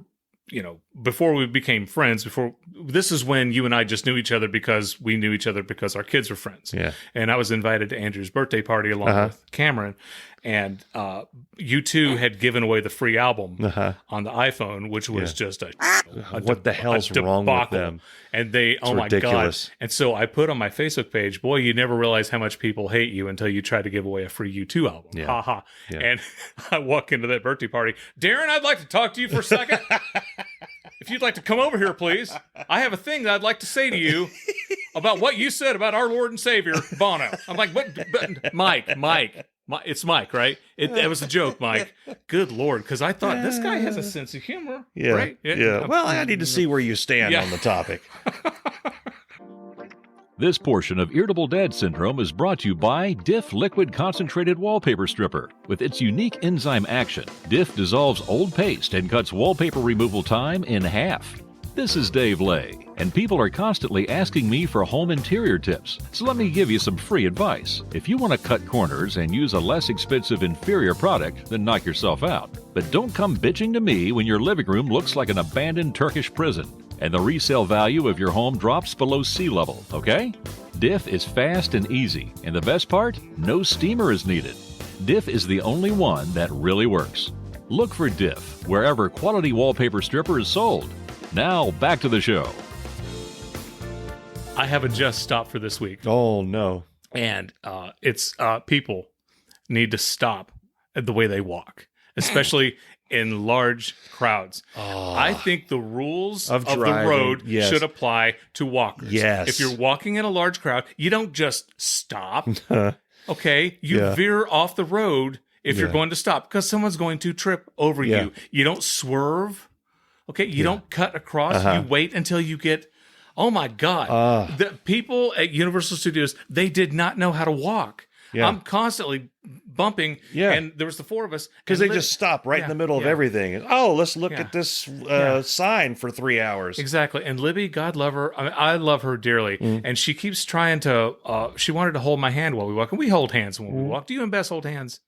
before we became friends, this is when you and I just knew each other because we knew each other because our kids were friends. Yeah. And I was invited to Andrew's birthday party along with Cameron. And you two had given away the free album on the iPhone, which was just what the hell's wrong with them? And it's my ridiculous. God. And so I put on my Facebook page, boy, you never realize how much people hate you until you try to give away a free U2 album. Yeah. Ha ha. Yeah. And I walk into that birthday party. Darren, I'd like to talk to you for a second. If you'd like to come over here, please. I have a thing that I'd like to say to you about what you said about our Lord and Savior, Bono. I'm like, what? Mike. It's Mike, right? That was a joke, Mike. Good Lord, because I thought this guy has a sense of humor, right? Yeah. Well, I need to see where you stand on the topic. This portion of Irritable Dad Syndrome is brought to you by Diff Liquid Concentrated Wallpaper Stripper. With its unique enzyme action, Diff dissolves old paste and cuts wallpaper removal time in half. This is Dave Lay, and people are constantly asking me for home interior tips, so let me give you some free advice. If you want to cut corners and use a less expensive inferior product, then knock yourself out. But don't come bitching to me when your living room looks like an abandoned Turkish prison and the resale value of your home drops below sea level, okay? Diff is fast and easy, and the best part? No steamer is needed. Diff is the only one that really works. Look for Diff wherever quality wallpaper stripper is sold. Now, back to the show. I have a just stop for this week. Oh, no. And it's people need to stop at the way they walk, especially in large crowds. I think the rules of the road should apply to walkers. Yes. If you're walking in a large crowd, you don't just stop. Okay? You veer off the road if you're going to stop because someone's going to trip over you. You don't swerve. Okay? You don't cut across. You wait until you get... Oh, my God. The people at Universal Studios, they did not know how to walk. I'm constantly bumping, and there was the four of us. Because they just stop right in the middle of everything. Oh, let's look at this sign for 3 hours. Exactly. And Libby, God love her. I love her dearly. And she keeps trying to, she wanted to hold my hand while we walk. And we hold hands when we walk. Do you and Bess hold hands?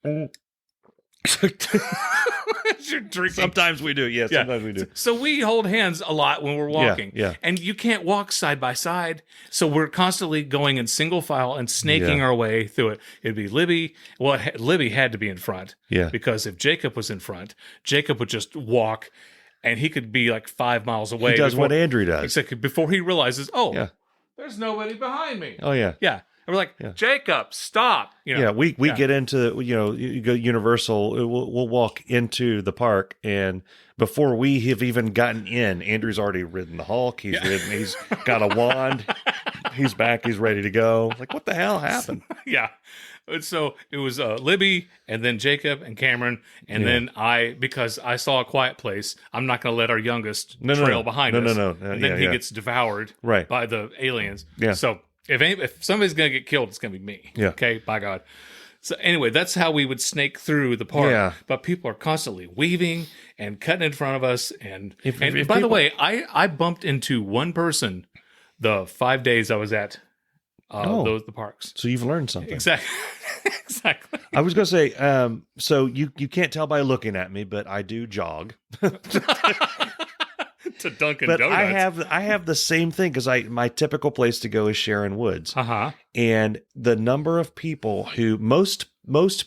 You're drinking. Sometimes we do. Yes, sometimes we do. So we hold hands a lot when we're walking. And you can't walk side by side. So we're constantly going in single file and snaking our way through it. It'd be Libby. Well, Libby had to be in front. Because if Jacob was in front, Jacob would just walk and he could be like 5 miles away. He does what Andrew does. Exactly. Before he realizes, there's nobody behind me. Oh, yeah. Yeah. And we're like, Jacob, stop. You know, we get into, you go Universal, we'll walk into the park, and before we have even gotten in, Andrew's already ridden the Hulk. He's got a wand. He's back. He's ready to go. Like, what the hell happened? And so it was Libby and then Jacob and Cameron. And then because I saw A Quiet Place, I'm not going to let our youngest trail behind us. And then he gets devoured by the aliens. So if somebody's going to get killed, it's going to be me. Okay, by God. So anyway, that's how we would snake through the park. But people are constantly weaving and cutting in front of us. And by the way, I bumped into one person the 5 days I was at the parks. So you've learned something. Exactly. I was going to say, so you can't tell by looking at me, but I do jog. To Dunkin' Donuts. I have the same thing because my typical place to go is Sharon Woods. And the number of people who most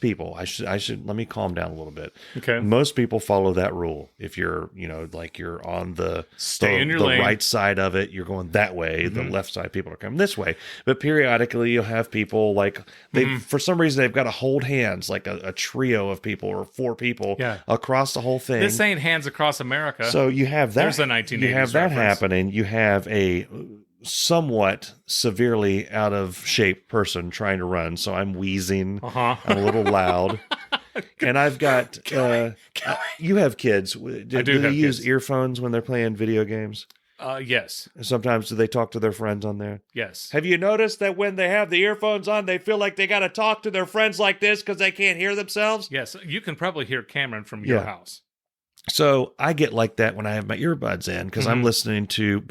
people, I should let me calm down a little bit. Okay. Most people follow that rule. If you're, like you're on the lane. right side of it, you're going that way. The left side, people are coming this way. But periodically you'll have people like for some reason they've got to hold hands, like a trio of people or four people across the whole thing. This ain't Hands Across America. So you have that. There's a 1980s You have that reference. happening. You have a somewhat severely out of shape person trying to run. So I'm wheezing. I'm a little loud. And I've got, you have kids. Do they use earphones when they're playing video games? Yes. Sometimes do they talk to their friends on there? Yes. Have you noticed that when they have the earphones on, they feel like they got to talk to their friends like this because they can't hear themselves? Yes. You can probably hear Cameron from your house. So I get like that when I have my earbuds in because I'm listening to,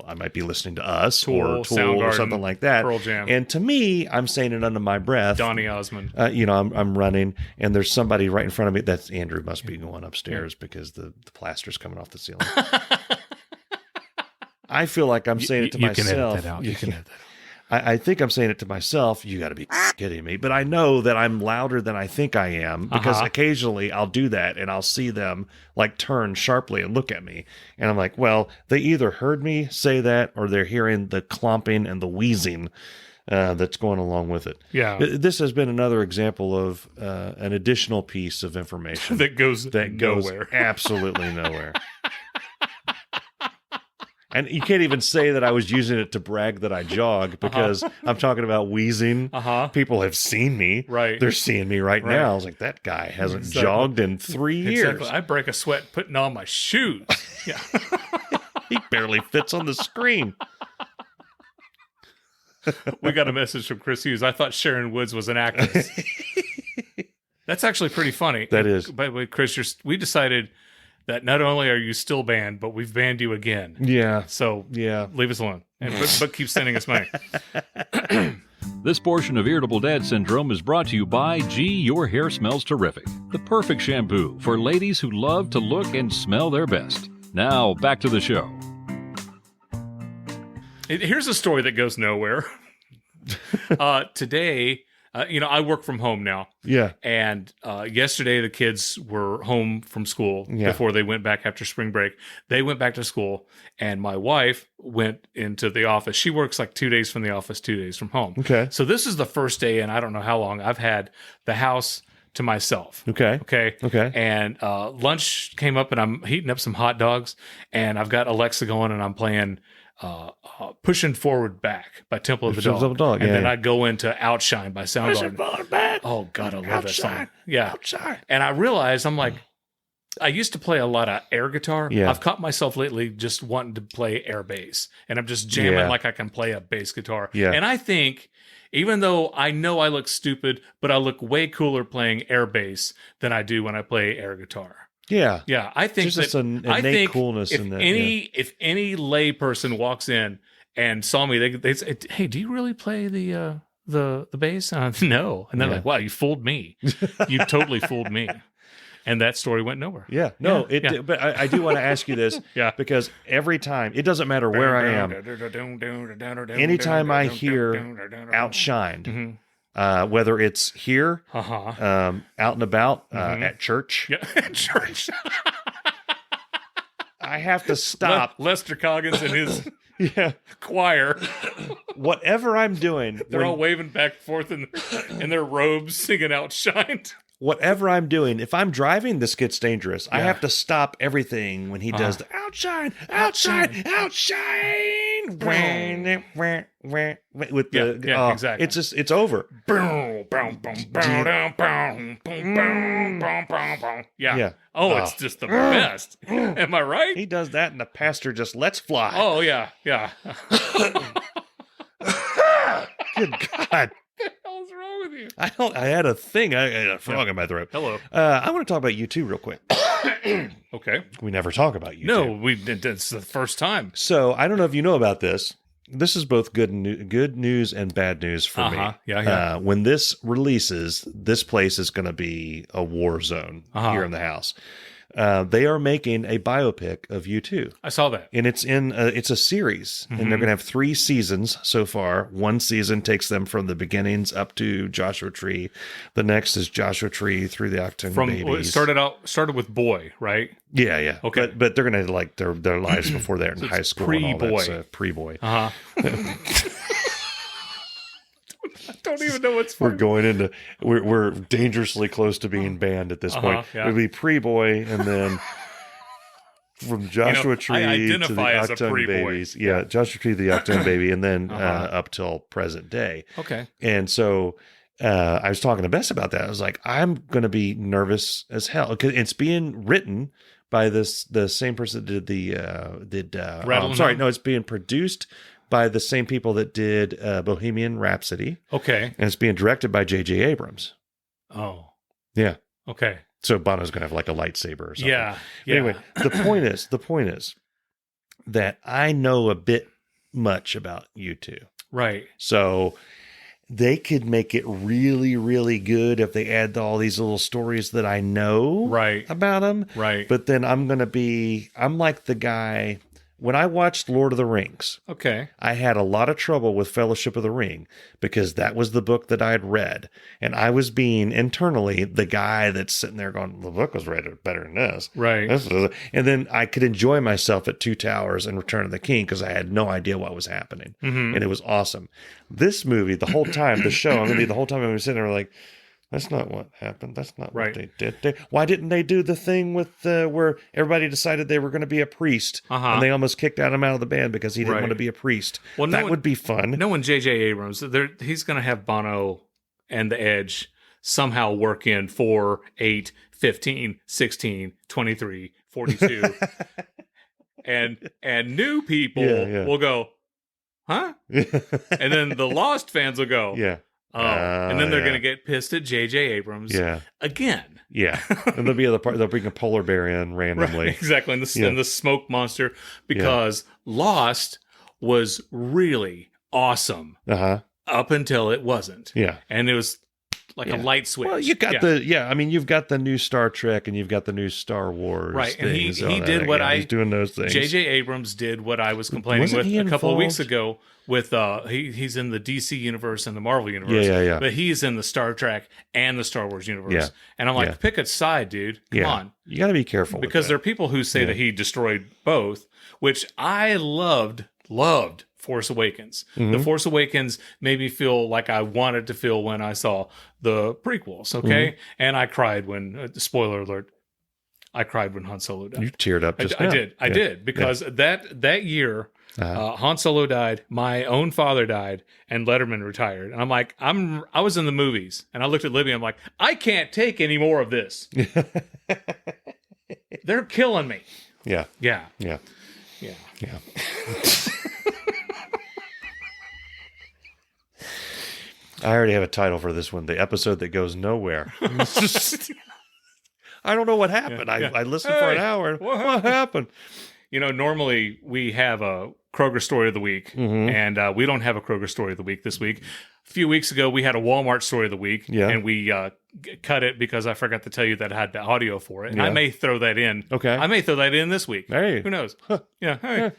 I might be listening to Us or Tool or something like that. Pearl Jam. And to me, I'm saying it under my breath. Donny Osmond. I'm running and there's somebody right in front of me. That's Andrew must be going upstairs because the plaster's coming off the ceiling. I feel like I'm saying it to myself. You can edit that out. You can edit that out. I think I'm saying it to myself. You got to be kidding me. But I know that I'm louder than I think I am because occasionally I'll do that and I'll see them like turn sharply and look at me. And I'm like, well, they either heard me say that or they're hearing the clomping and the wheezing that's going along with it. Yeah. This has been another example of an additional piece of information that goes nowhere. Absolutely nowhere. And you can't even say that I was using it to brag that I jog because I'm talking about wheezing. People have seen me. Right. They're seeing me right now. I was like, that guy hasn't jogged in 3 years. Exactly. I break a sweat putting on my shoes. Yeah. He barely fits on the screen. We got a message from Chris Hughes. I thought Sharon Woods was an actress. That's actually pretty funny. That is. By the way, Chris, we decided that not only are you still banned, but we've banned you again. Yeah. So leave us alone, but keep sending us money. This portion of Irritable Dad Syndrome is brought to you by Gee, Your Hair Smells Terrific, the perfect shampoo for ladies who love to look and smell their best. Now, back to the show. Here's a story that goes nowhere. Today, I work from home now. Yeah. And yesterday, the kids were home from school before they went back after spring break. They went back to school, and my wife went into the office. She works like 2 days from the office, 2 days from home. Okay. So this is the first day, and I don't know how long I've had the house to myself. Okay. And lunch came up, and I'm heating up some hot dogs, and I've got Alexa going, and I'm playing Pushing Forward Back by Temple of the Dog. And then I go into Outshine by Soundgarden. Pushing Forward Back. Oh, God, I love that song. Outshine. Yeah. Outshine. And I realized, I'm like, I used to play a lot of air guitar. Yeah. I've caught myself lately just wanting to play air bass. And I'm just jamming like I can play a bass guitar. Yeah. And I think, even though I know I look stupid, but I look way cooler playing air bass than I do when I play air guitar. Yeah. Yeah, I think There's just an innate coolness in that. If any lay person walks in and saw me, they say, "Hey, do you really play the bass?" No, and they're like, "Wow, you fooled me. You totally fooled me." And that story went nowhere. Yeah, no, but I do want to ask you this, because every time, it doesn't matter where I am, anytime I hear Outshined, whether it's here, out and about, at church, at church, I have to stop. Lester Coggins and his choir, whatever I'm doing, they're all waving back and forth in their robes, singing Outshined. Whatever I'm doing, if I'm driving, this gets dangerous. I have to stop everything when he does the outshine, outshine, outshine. With the exactly. It's over. Yeah. Oh, it's just the best. Am I right? He does that, and the pastor just lets fly. Oh yeah. Good God. What's wrong with you? I had a thing. I had a frog in my throat. Hello. I want to talk about U2 real quick. Okay. We never talk about U2. No, it's the first time. So I don't know if you know about this. This is both good news and bad news for me. Yeah. When this releases, this place is going to be a war zone here in the house. They are making a biopic of U2. I saw that. And it's a series, and they're going to have 3 seasons so far. One season takes them from the beginnings up to Joshua Tree. The next is Joshua Tree through the Octung Babies. It started with Boy, right? Yeah. Okay. But they're going to have like their lives before they're in high school and all that stuff. Pre-boy. I don't even know what's funny. We're going into we're dangerously close to being banned at this point. Yeah. It would be pre-boy, and then from Joshua Tree to the Octung Babies. Yeah, Joshua Tree to the Octung Baby, and then up till present day. Okay. And so I was talking to Bess about that. I was like, I'm going to be nervous as hell because it's being written by the same person that did it's being produced by the same people that did Bohemian Rhapsody. Okay. And it's being directed by J.J. Abrams. Oh. Yeah. Okay. So Bono's going to have like a lightsaber or something. Yeah. Anyway, the point is that I know a bit much about U2. Right. So they could make it really, really good if they add all these little stories that I know about them. Right. But then I'm like the guy... When I watched Lord of the Rings, I had a lot of trouble with Fellowship of the Ring because that was the book that I had read. And I was being internally the guy that's sitting there going, the book was read better than this. Right. And then I could enjoy myself at Two Towers and Return of the King because I had no idea what was happening. And it was awesome. This movie, the whole time, the whole time I was sitting there like, that's not what happened. That's not what they did. Why didn't they do the thing with where everybody decided they were going to be a priest and they almost kicked him out of the band because he didn't want to be a priest? Well, that would be fun. No one, J.J. Abrams, he's going to have Bono and The Edge somehow work in 4, 8, 15, 16, 23, 42. and new people will go, huh? And then the Lost fans will go, and then they're going to get pissed at J.J. Abrams again. Yeah. And they'll be the part, they'll bring a polar bear in randomly. Right, exactly. And the smoke monster, because Lost was really awesome up until it wasn't. Yeah. And it was a light switch. Well, you got you've got the new Star Trek and you've got the new Star Wars. Right. And things he on did that. what he's doing those things. J.J. Abrams did what I was complaining Wasn't with he a couple of weeks involved? ago with he's in the DC universe and the Marvel universe. Yeah. But he's in the Star Trek and the Star Wars universe. Yeah. And I'm like, Yeah. pick a side, dude. Come on. You got to be careful Because with there are people who say that he destroyed both, which I loved Force Awakens. The Force Awakens made me feel like I wanted to feel when I saw the prequels, okay? And I cried when, spoiler alert, I cried when Han Solo died. You teared up just now. I did, because that year, Han Solo died, my own father died, and Letterman retired. And I'm like, I was in the movies, and I looked at Libby, I'm like, I can't take any more of this. They're killing me. Yeah. Yeah. Yeah. Yeah. Yeah. I already have a title for this one. The episode that goes nowhere. I don't know what happened. I listened for an hour. And what happened? You know, normally we have a Kroger story of the week, and we don't have a Kroger story of the week this week. A few weeks ago, we had a Walmart story of the week, and we cut it because I forgot to tell you that I had the audio for it. And I may throw that in. Okay. I may throw that in this week. Hey. Who knows? Yeah. Hey.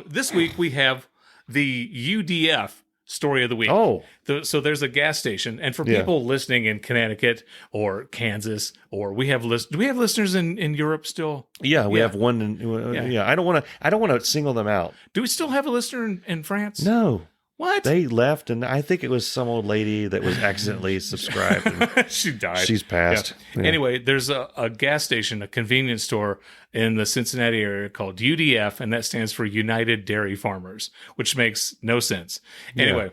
This week, we have the UDF story of the week. Oh. So there's a gas station, and for people listening in Connecticut or Kansas, or do we have listeners in Europe still? Yeah, we have one. I don't want to single them out. Do we still have a listener in France? No. What? They left, and I think it was some old lady that was accidentally subscribed. And she died. She's passed. Yeah. Yeah. Anyway, there's a gas station, a convenience store in the Cincinnati area called UDF, and that stands for United Dairy Farmers, which makes no sense. Anyway,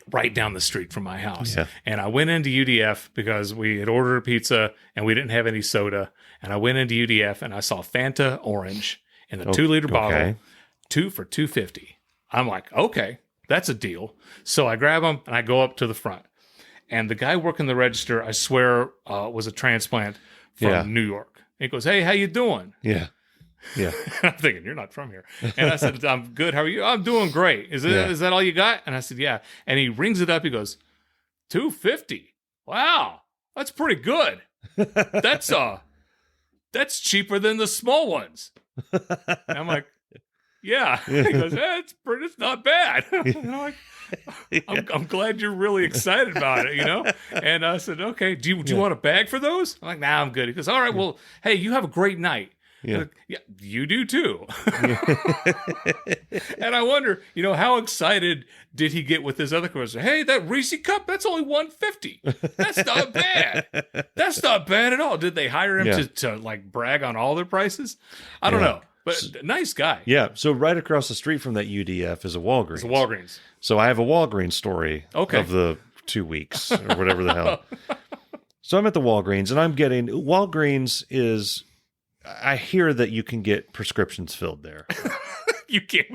right down the street from my house. Yeah. And I went into UDF because we had ordered a pizza and we didn't have any soda. And I went into UDF and I saw Fanta Orange in the 2-liter bottle, 2 for $2.50. I'm like, okay, that's a deal. So I grab them and I go up to the front. And the guy working the register, I swear, was a transplant from New York. He goes, hey, how you doing? Yeah. Yeah. I'm thinking, you're not from here. And I said, I'm good. How are you? I'm doing great. Is that all you got? And I said, yeah. And he rings it up. He goes, $2.50. Wow. That's pretty good. That's cheaper than the small ones. And I'm like, yeah. He goes, it's not bad. And I'm like, I'm glad you're really excited about it, you know? And I said, okay, do you want a bag for those? I'm like, nah, I'm good. He goes, all right, well, hey, you have a great night. Yeah. Like, yeah, you do too. And I wonder, how excited did he get with this other question? Hey, that Reese cup, that's only $1.50. That's not bad. That's not bad at all. Did they hire him to like brag on all their prices? I don't know. But nice guy. Yeah. So right across the street from that UDF is a Walgreens. It's a Walgreens. So I have a Walgreens story of the 2 weeks or whatever the hell. So I'm at the Walgreens and I'm getting Walgreens is. I hear that you can get prescriptions filled there. You can't.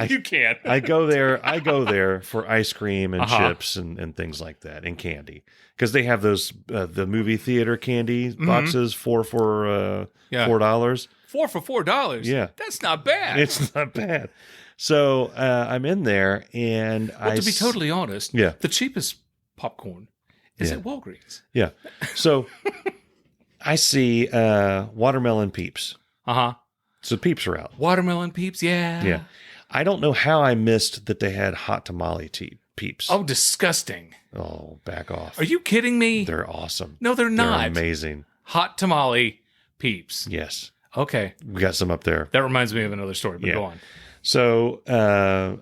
You can't. I go there for ice cream and chips and things like that and candy because they have those the movie theater candy boxes for $4. 4 for $4. Yeah, that's not bad. It's not bad. So I'm in there and to be totally honest, the cheapest popcorn is at Walgreens. Yeah. So I see watermelon Peeps. So Peeps are out. Watermelon Peeps, Yeah. I don't know how I missed that they had hot tamale Peeps. Oh, disgusting. Oh, back off. Are you kidding me? They're awesome. No, they're not. They're amazing. Hot tamale Peeps. Yes. Okay. We got some up there. That reminds me of another story, but go on. So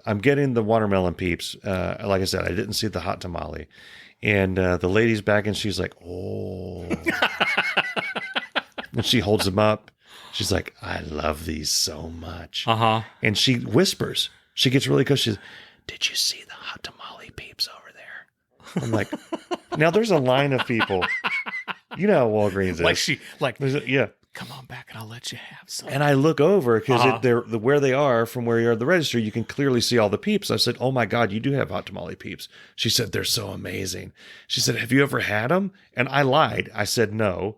I'm getting the watermelon Peeps. Like I said, I didn't see the hot tamale. And the lady's back and she's like, oh. And she holds them up. She's like, I love these so much. And she whispers. She gets really close. She's, did you see the hot tamale Peeps over there? I'm like, now there's a line of people. You know how Walgreens is. Come on back and I'll let you have some. And I look over because they're where they are from where you're at the register. You can clearly see all the Peeps. I said, oh my God, you do have hot tamale Peeps. She said, they're so amazing. She said, have you ever had them? And I lied. I said, no,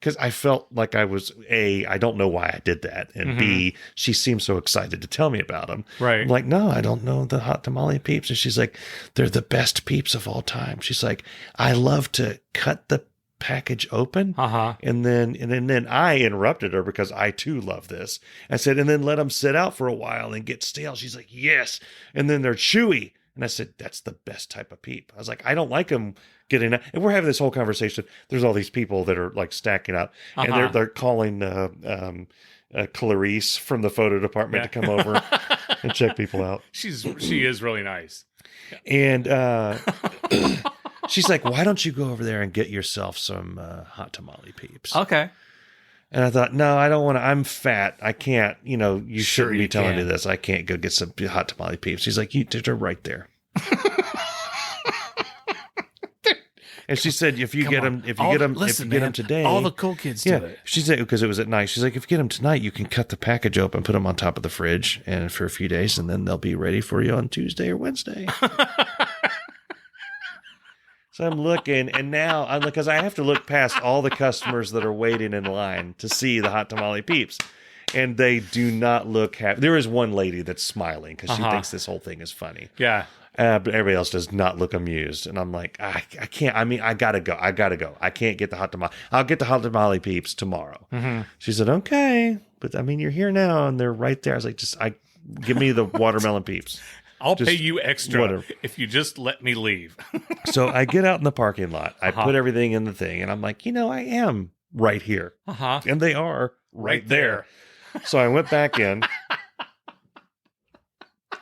because I felt like I was I don't know why I did that, and B, she seemed so excited to tell me about them. Right. I'm like, no, I don't know the hot tamale peeps, and she's like, they're the best peeps of all time. She's like, I love to cut the package open, and then I interrupted her because I too love this. I said, and then let them sit out for a while and get stale. She's like, yes, and then they're chewy. And I said, that's the best type of peep. I was like, I don't like them getting out. And we're having this whole conversation. There's all these people that are like stacking out, and they're calling Clarice from the photo department to come over and check people out. She is really nice. And she's like, why don't you go over there and get yourself some hot tamale peeps? Okay. And I thought, no, I don't want to. I'm fat. I can't, you shouldn't be telling me can. this. I can't go get some hot tamale peeps. She's like, they're right there. And she said, if you get them today, all the cool kids do it. She said, because it was at night. She's like, if you get them tonight, you can cut the package open, put them on top of the fridge, and for a few days, and then they'll be ready for you on Tuesday or Wednesday. So I'm looking, and now because I have to look past all the customers that are waiting in line to see the hot tamale peeps, and they do not look happy. There is one lady that's smiling because she thinks this whole thing is funny. Yeah. But everybody else does not look amused. And I'm like, I can't. I mean, I gotta go. I can't get the hot tamale. I'll get the hot tamale peeps tomorrow. She said, okay. But I mean, you're here now, and they're right there. I was like, give me the watermelon peeps. I'll pay you extra if you just let me leave. So I get out in the parking lot. I put everything in the thing, and I'm like, I am right here. And they are right there. So I went back in.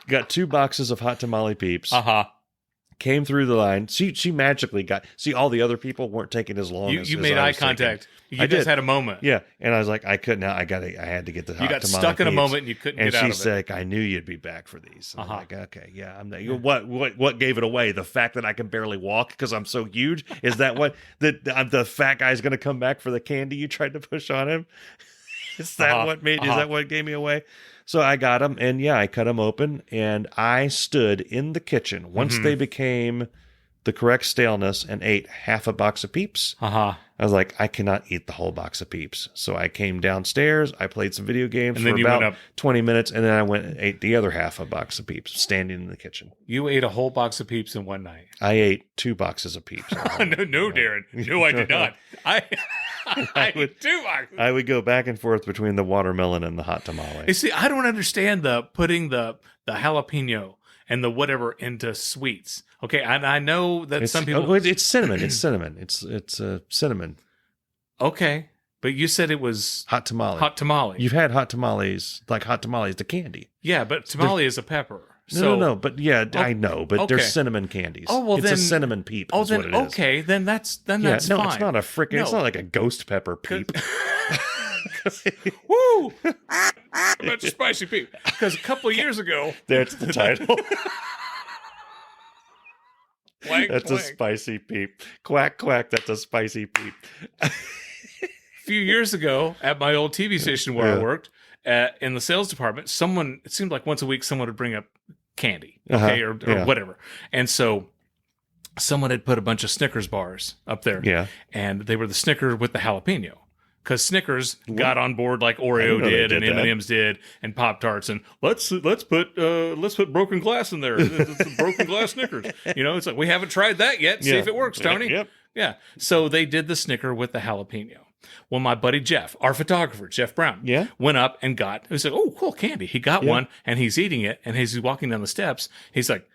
Got 2 boxes of hot tamale peeps. Came through the line. She magically got. See, all the other people weren't taking as long. You made eye contact. You just had a moment. Yeah, and I was like, I couldn't. I had to get the hot tamale. You got stuck in a moment, and you couldn't get out of it. And she's like, I knew you'd be back for these. I'm like, okay, yeah. I'm like, what gave it away? The fact that I can barely walk because I'm so huge. Is that what the fat guy's going to come back for the candy you tried to push on him? Is that what made? Is that what gave me away? So I got them, and I cut them open, and I stood in the kitchen once they became the correct staleness and ate half a box of Peeps. I was like, I cannot eat the whole box of Peeps. So I came downstairs, I played some video games for about 20 minutes, and then I went and ate the other half a box of Peeps, standing in the kitchen. You ate a whole box of Peeps in one night. I ate 2 boxes of Peeps. No, Darren. No, I did not. I ate 2 boxes. I would go back and forth between the watermelon and the hot tamale. You see, I don't understand putting the jalapeno and the whatever into sweets. Okay, I know that some people... it's cinnamon. It's cinnamon. It's cinnamon. Okay, but you said it was... Hot tamale. Hot tamale. You've had hot tamales, like hot tamales, the candy. Yeah, but tamale is a pepper. No, but I know, but they're cinnamon candies. Oh, well, it's a cinnamon peep. Oh, is what it is. Okay, then that's fine. No, it's not a freaking. It's not like a ghost pepper peep. Woo! That's a spicy peep. Because a couple of years ago, that's the title. Quack, that's quack. A spicy peep. Quack quack. That's a spicy peep. A few years ago, at my old TV station where I worked, in the sales department, it seemed like once a week someone would bring up candy, okay, or whatever. And so someone had put a bunch of Snickers bars up there. Yeah. And they were the Snickers with the jalapeno. Because Snickers got on board like Oreo did and M&M's did and Pop-Tarts, and let's put broken glass in there. It's a broken glass Snickers. It's like, we haven't tried that yet. See if it works, Tony. Yep. Yeah. So they did the Snicker with the jalapeno. Well, my buddy Jeff, our photographer, Jeff Brown, went up and he said, oh, cool, candy. He got one, and he's eating it, and as he's walking down the steps, he's like,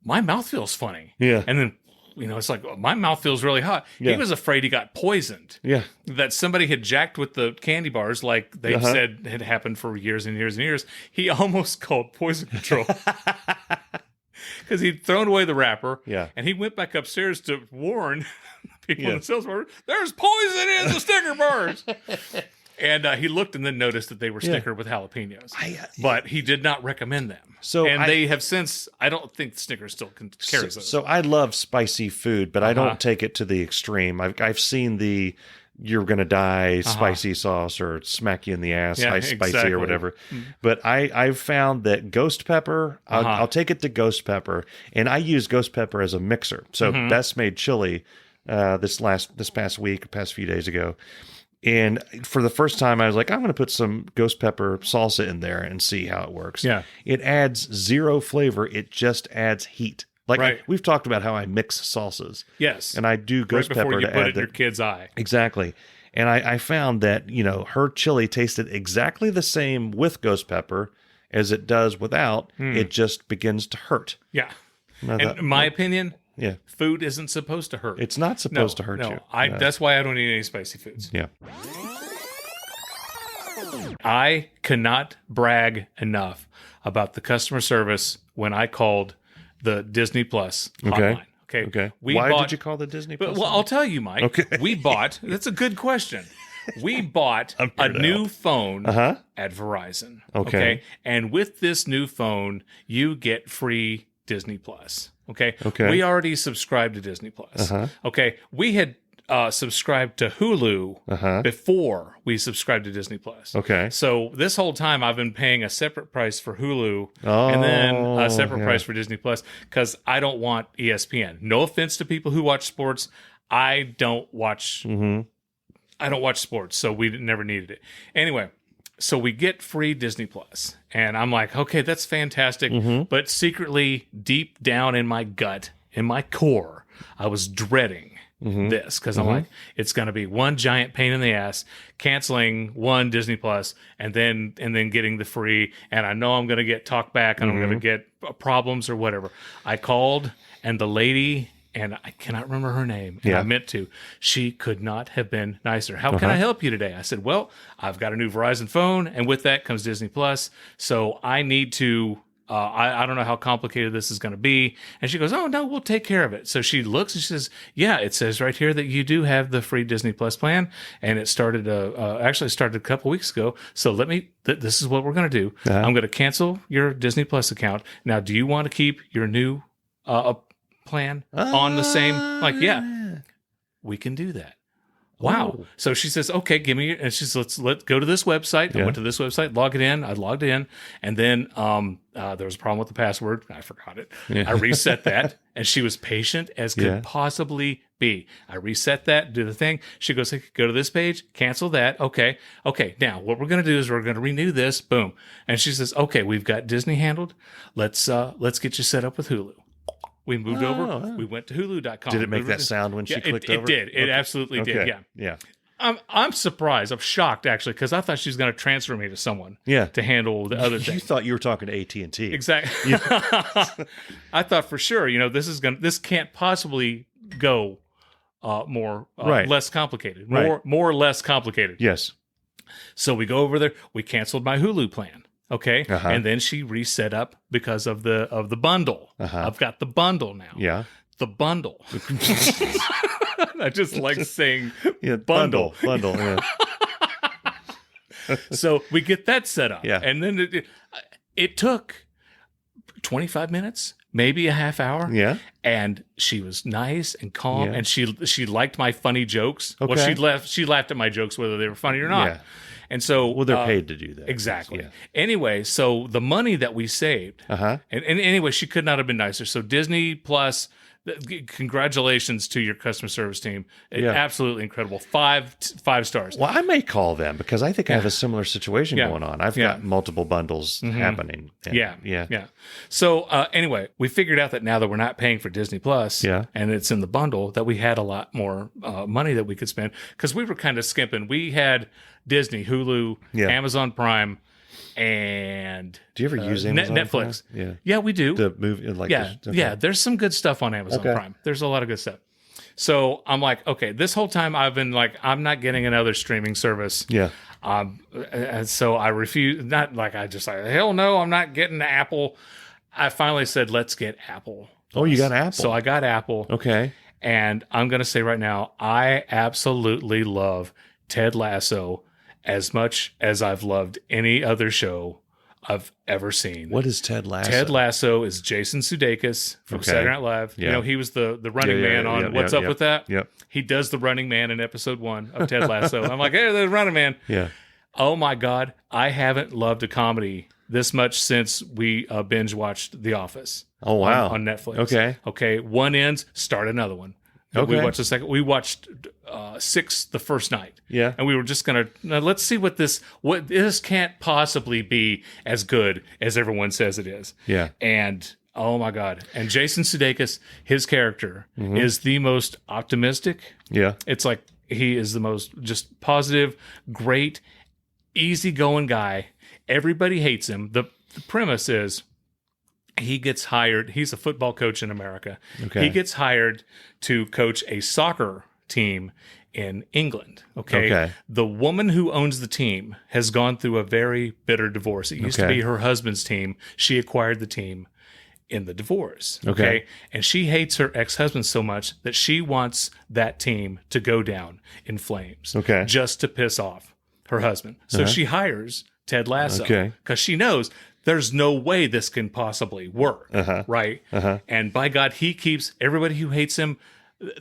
my mouth feels funny. Yeah. And then, it's like, my mouth feels really hot. He was afraid he got poisoned. Yeah. That somebody had jacked with the candy bars like they said had happened for years and years and years. He almost called poison control. Because he'd thrown away the wrapper. Yeah. And he went back upstairs to warn people in the sales bar, there's poison in the Snicker bars. And he looked and then noticed that they were Snicker with jalapenos. But he did not recommend them. They have since, I don't think Snickers still carries those. So I love spicy food, but I don't take it to the extreme. I've seen the you're going to die spicy sauce or smack you in the ass, spicy or whatever. But I've found that ghost pepper, I'll take it to ghost pepper, and I use ghost pepper as a mixer. So Best Made Chili, this past week, past few days ago. And for the first time, I was like, I'm going to put some ghost pepper salsa in there and see how it works. Yeah. It adds zero flavor. It just adds heat. Like Right. we've talked about how I mix salsas. Yes. And I do ghost right before pepper you to put add it in your kid's eye. Exactly. And I found that, her chili tasted exactly the same with ghost pepper as it does without. It just begins to hurt. Yeah. And I In thought, my opinion, yeah, food isn't supposed to hurt. it's not supposed to hurt no. you. That's why I don't eat any spicy foods. Yeah. I cannot brag enough about the customer service when I called the Disney Plus hotline. Okay. We Why bought- did you call the Disney But, Plus? well, I'll tell you, Mike. Okay. We bought. That's a good question. We bought I'm a here to new help. phone Uh-huh. at Verizon. Okay. And with this new phone, you get free Disney Plus. Okay. Okay. We already subscribed to Disney Plus. Uh-huh. Okay. We had subscribed to Hulu before we subscribed to Disney Plus. Okay. So this whole time I've been paying a separate price for Hulu and then a separate price for Disney Plus because I don't want ESPN. No offense to people who watch sports. I don't watch sports, so we never needed it. Anyway, so we get free Disney Plus. And I'm like, okay, that's fantastic. But secretly, deep down in my gut, in my core, I was dreading this because I'm like, it's going to be one giant pain in the ass canceling one Disney Plus and then getting the free. And I know I'm going to get talked back and I'm going to get problems or whatever. I called and the lady, and I cannot remember her name, and I meant to. She could not have been nicer. How can I help you today? I said, well, I've got a new Verizon phone, and with that comes Disney Plus. So I need to. I don't know how complicated this is going to be. And she goes, oh, no, we'll take care of it. So she looks and she says, yeah, it says right here that you do have the free Disney Plus plan. And it started, actually started a couple weeks ago. So this is what we're going to do. I'm going to cancel your Disney Plus account. Now, do you want to keep your new plan on the same? Like, yeah, we can do that. Wow. Oh. So she says, okay, give me, and she says, let's go to this website. I went to this website, log it in. I logged in. And then there was a problem with the password. I forgot it. I reset that. And she was patient as could possibly be. I reset that, do the thing. She goes, hey, go to this page, cancel that. Okay. Now what we're going to do is we're going to renew this. Boom. And she says, okay, we've got Disney handled. Let's get you set up with Hulu. We moved over. We went to Hulu.com. Did it make that sound when she clicked over? It did. It absolutely did. Yeah. I'm surprised. I'm shocked actually because I thought she was going to transfer me to someone. To handle the other thing. You thought you were talking to AT&T. Exactly. I thought for sure. This can't possibly go less complicated. More or less complicated. Yes. So we go over there. We canceled my Hulu plan. Okay. And then she reset up because of the bundle. I've got the bundle now. Yeah. The bundle. I just like saying bundle. Yeah. So we get that set up. Yeah. And then it took 25 minutes, maybe a half hour. Yeah. And she was nice and calm, Yeah. and she liked my funny jokes. Okay. Well, she laughed at my jokes whether they were funny or not. Yeah. And so, Well, they're paid to do that. Exactly. Yeah. Anyway, so the money that we saved, and anyway, she could not have been nicer. So Disney Plus, congratulations to your customer service team. Absolutely incredible. Five stars. Well, I may call them because I think I have a similar situation going on. I've got multiple bundles happening. And Yeah. So anyway, we figured out that now that we're not paying for Disney Plus, and it's in the bundle, that we had a lot more money that we could spend because we were kind of skimping. We had Disney, Hulu, Amazon Prime, and do you ever use Amazon Netflix? Prime? Yeah, we do. The movie, like There's some good stuff on Amazon Prime. There's a lot of good stuff. So I'm like, okay, this whole time I've been like, I'm not getting another streaming service. Yeah. And so I refuse. Not like I just like, hell no, I'm not getting Apple. I finally said, let's get Apple. Oh, you got Apple. So I got Apple. Okay. And I'm going to say right now, I absolutely love Ted Lasso as much as I've loved any other show I've ever seen. What is Ted Lasso? Ted Lasso is Jason Sudeikis from Saturday Night Live. Yeah. He was the running man on What's Up with That? Yep. He does the running man in episode 1 of Ted Lasso. I'm like, hey, there's running man. Yeah. Oh my God. I haven't loved a comedy this much since we binge watched The Office. Oh, wow. On Netflix. Okay. Okay. One ends, start another one. We Okay. watched the second. We watched 6 the first night. Yeah. And we were just gonna let's see what this can't possibly be as good as everyone says it is. Yeah. And oh my God. And Jason Sudeikis, his character is the most optimistic. Yeah. It's like he is the most just positive, great, easygoing guy. Everybody hates him. The premise is he gets hired. He's a football coach in America. Okay. He gets hired to coach a soccer team in England. Okay. The woman who owns the team has gone through a very bitter divorce. It used to be her husband's team. She acquired the team in the divorce. Okay. And she hates her ex-husband so much that she wants that team to go down in flames. Okay. Just to piss off her husband. So she hires Ted Lasso. Okay. Because she knows there's no way this can possibly work. Right? And by God, he keeps everybody who hates him,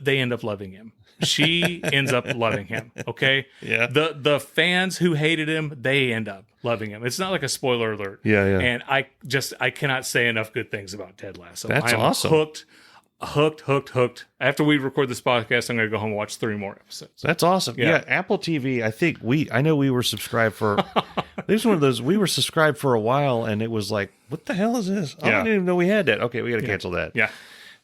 they end up loving him. She ends up loving him. Okay. Yeah. The fans who hated him, they end up loving him. It's not like a spoiler alert. Yeah, yeah. And I cannot say enough good things about Ted Lasso. That's I am awesome. Hooked. After we record this podcast, I'm going to go home and watch 3 more episodes. That's awesome. Yeah. Apple TV. I know we were subscribed for. This is one of those. We were subscribed for a while, and it was like, what the hell is this? I didn't even know we had that. Okay, we got to cancel that. Yeah.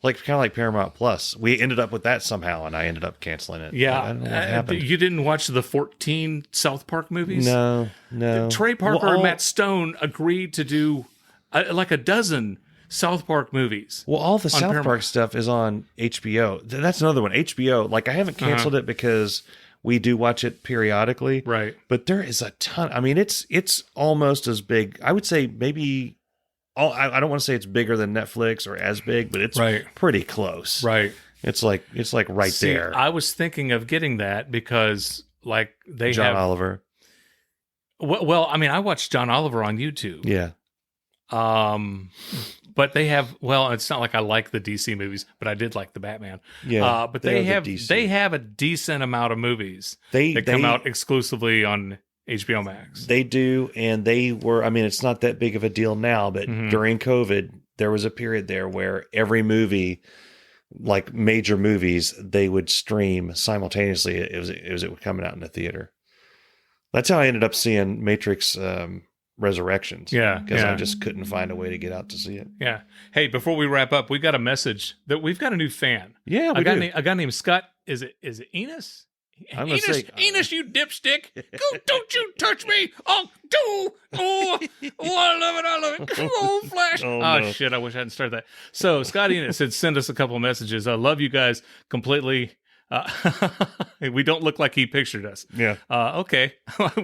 Like kind of like Paramount Plus. We ended up with that somehow, and I ended up canceling it. Yeah. I don't know what happened. You didn't watch the 14 South Park movies? No. Trey Parker Well, and Matt Stone agreed to do like a dozen South Park movies. Well, all the South Paramount. Park stuff is on HBO. That's another one. HBO. Like I haven't canceled it because we do watch it periodically. Right. But there is a ton. I mean, it's almost as big. I would say maybe. I don't want to say it's bigger than Netflix or as big, but it's pretty close. Right. It's like right there. I was thinking of getting that because like they John have Oliver. Well, I mean, I watched John Oliver on YouTube. Yeah. But they have, well, it's not like I like the DC movies, but I did like the Batman. Yeah, but they they are have the DC. they have a decent amount of movies They come out exclusively on HBO Max. They do, and they were. I mean, it's not that big of a deal now, but during COVID, there was a period there where every movie, like major movies, they would stream simultaneously. It was coming out in the theater. That's how I ended up seeing Matrix Resurrections. Yeah, because yeah. I just couldn't find a way to get out to see it. Yeah. Hey, before we wrap up, we got a message that we've got a new fan. Yeah, we do. A guy named Scott. Is it Enos? I'm gonna say Enos, you dipstick! Go, don't you touch me! Oh, I love it! Come on, Flash! Oh, Oh, no. shit! I wish I hadn't started that. So Scott Enos had sent us a couple messages. I love you guys completely. We don't look like he pictured us. Yeah. Okay.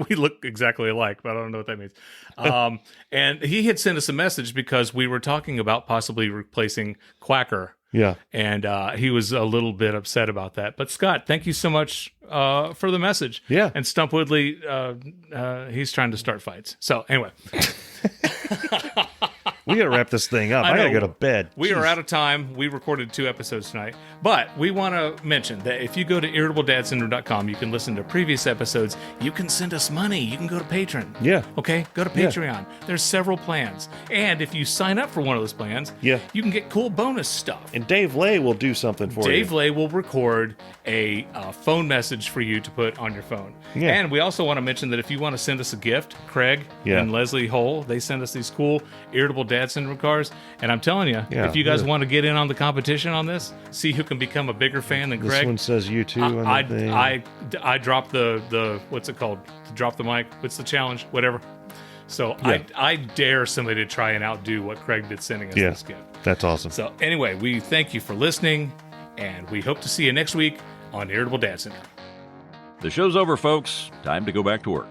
We look exactly alike, but I don't know what that means. And he had sent us a message because we were talking about possibly replacing Quacker. Yeah. And he was a little bit upset about that. But Scott, thank you so much for the message. Yeah. And Stump Woodley, he's trying to start fights. So anyway. We got to wrap this thing up. I got to know. go to bed. We Jeez. are out of time. We recorded 2 episodes tonight. But we want to mention that if you go to irritabledadsyndrome.com, you can listen to previous episodes. You can send us money. You can go to Patreon. Yeah. Okay? Go to Patreon. There's several plans. And if you sign up for one of those plans, Yeah. you can get cool bonus stuff. And Dave Lay will do something for Dave you. Lay will record a phone message for you to put on your phone. Yeah. And we also want to mention that if you want to send us a gift, Craig Yeah. and Leslie Hull, they send us these cool Irritable Dad Syndrome cars. And I'm telling you, Yeah, if you guys really. want to get in on the competition on this, see who can become a bigger fan than This Craig. one says you too on the thing. I dropped the what's it called? Drop the mic. What's the challenge? Whatever. So Yeah. I dare somebody to try and outdo what Craig did sending us this gift. That's awesome. So anyway, we thank you for listening, and we hope to see you next week on Irritable Dad Syndrome. The show's over, folks. Time to go back to work.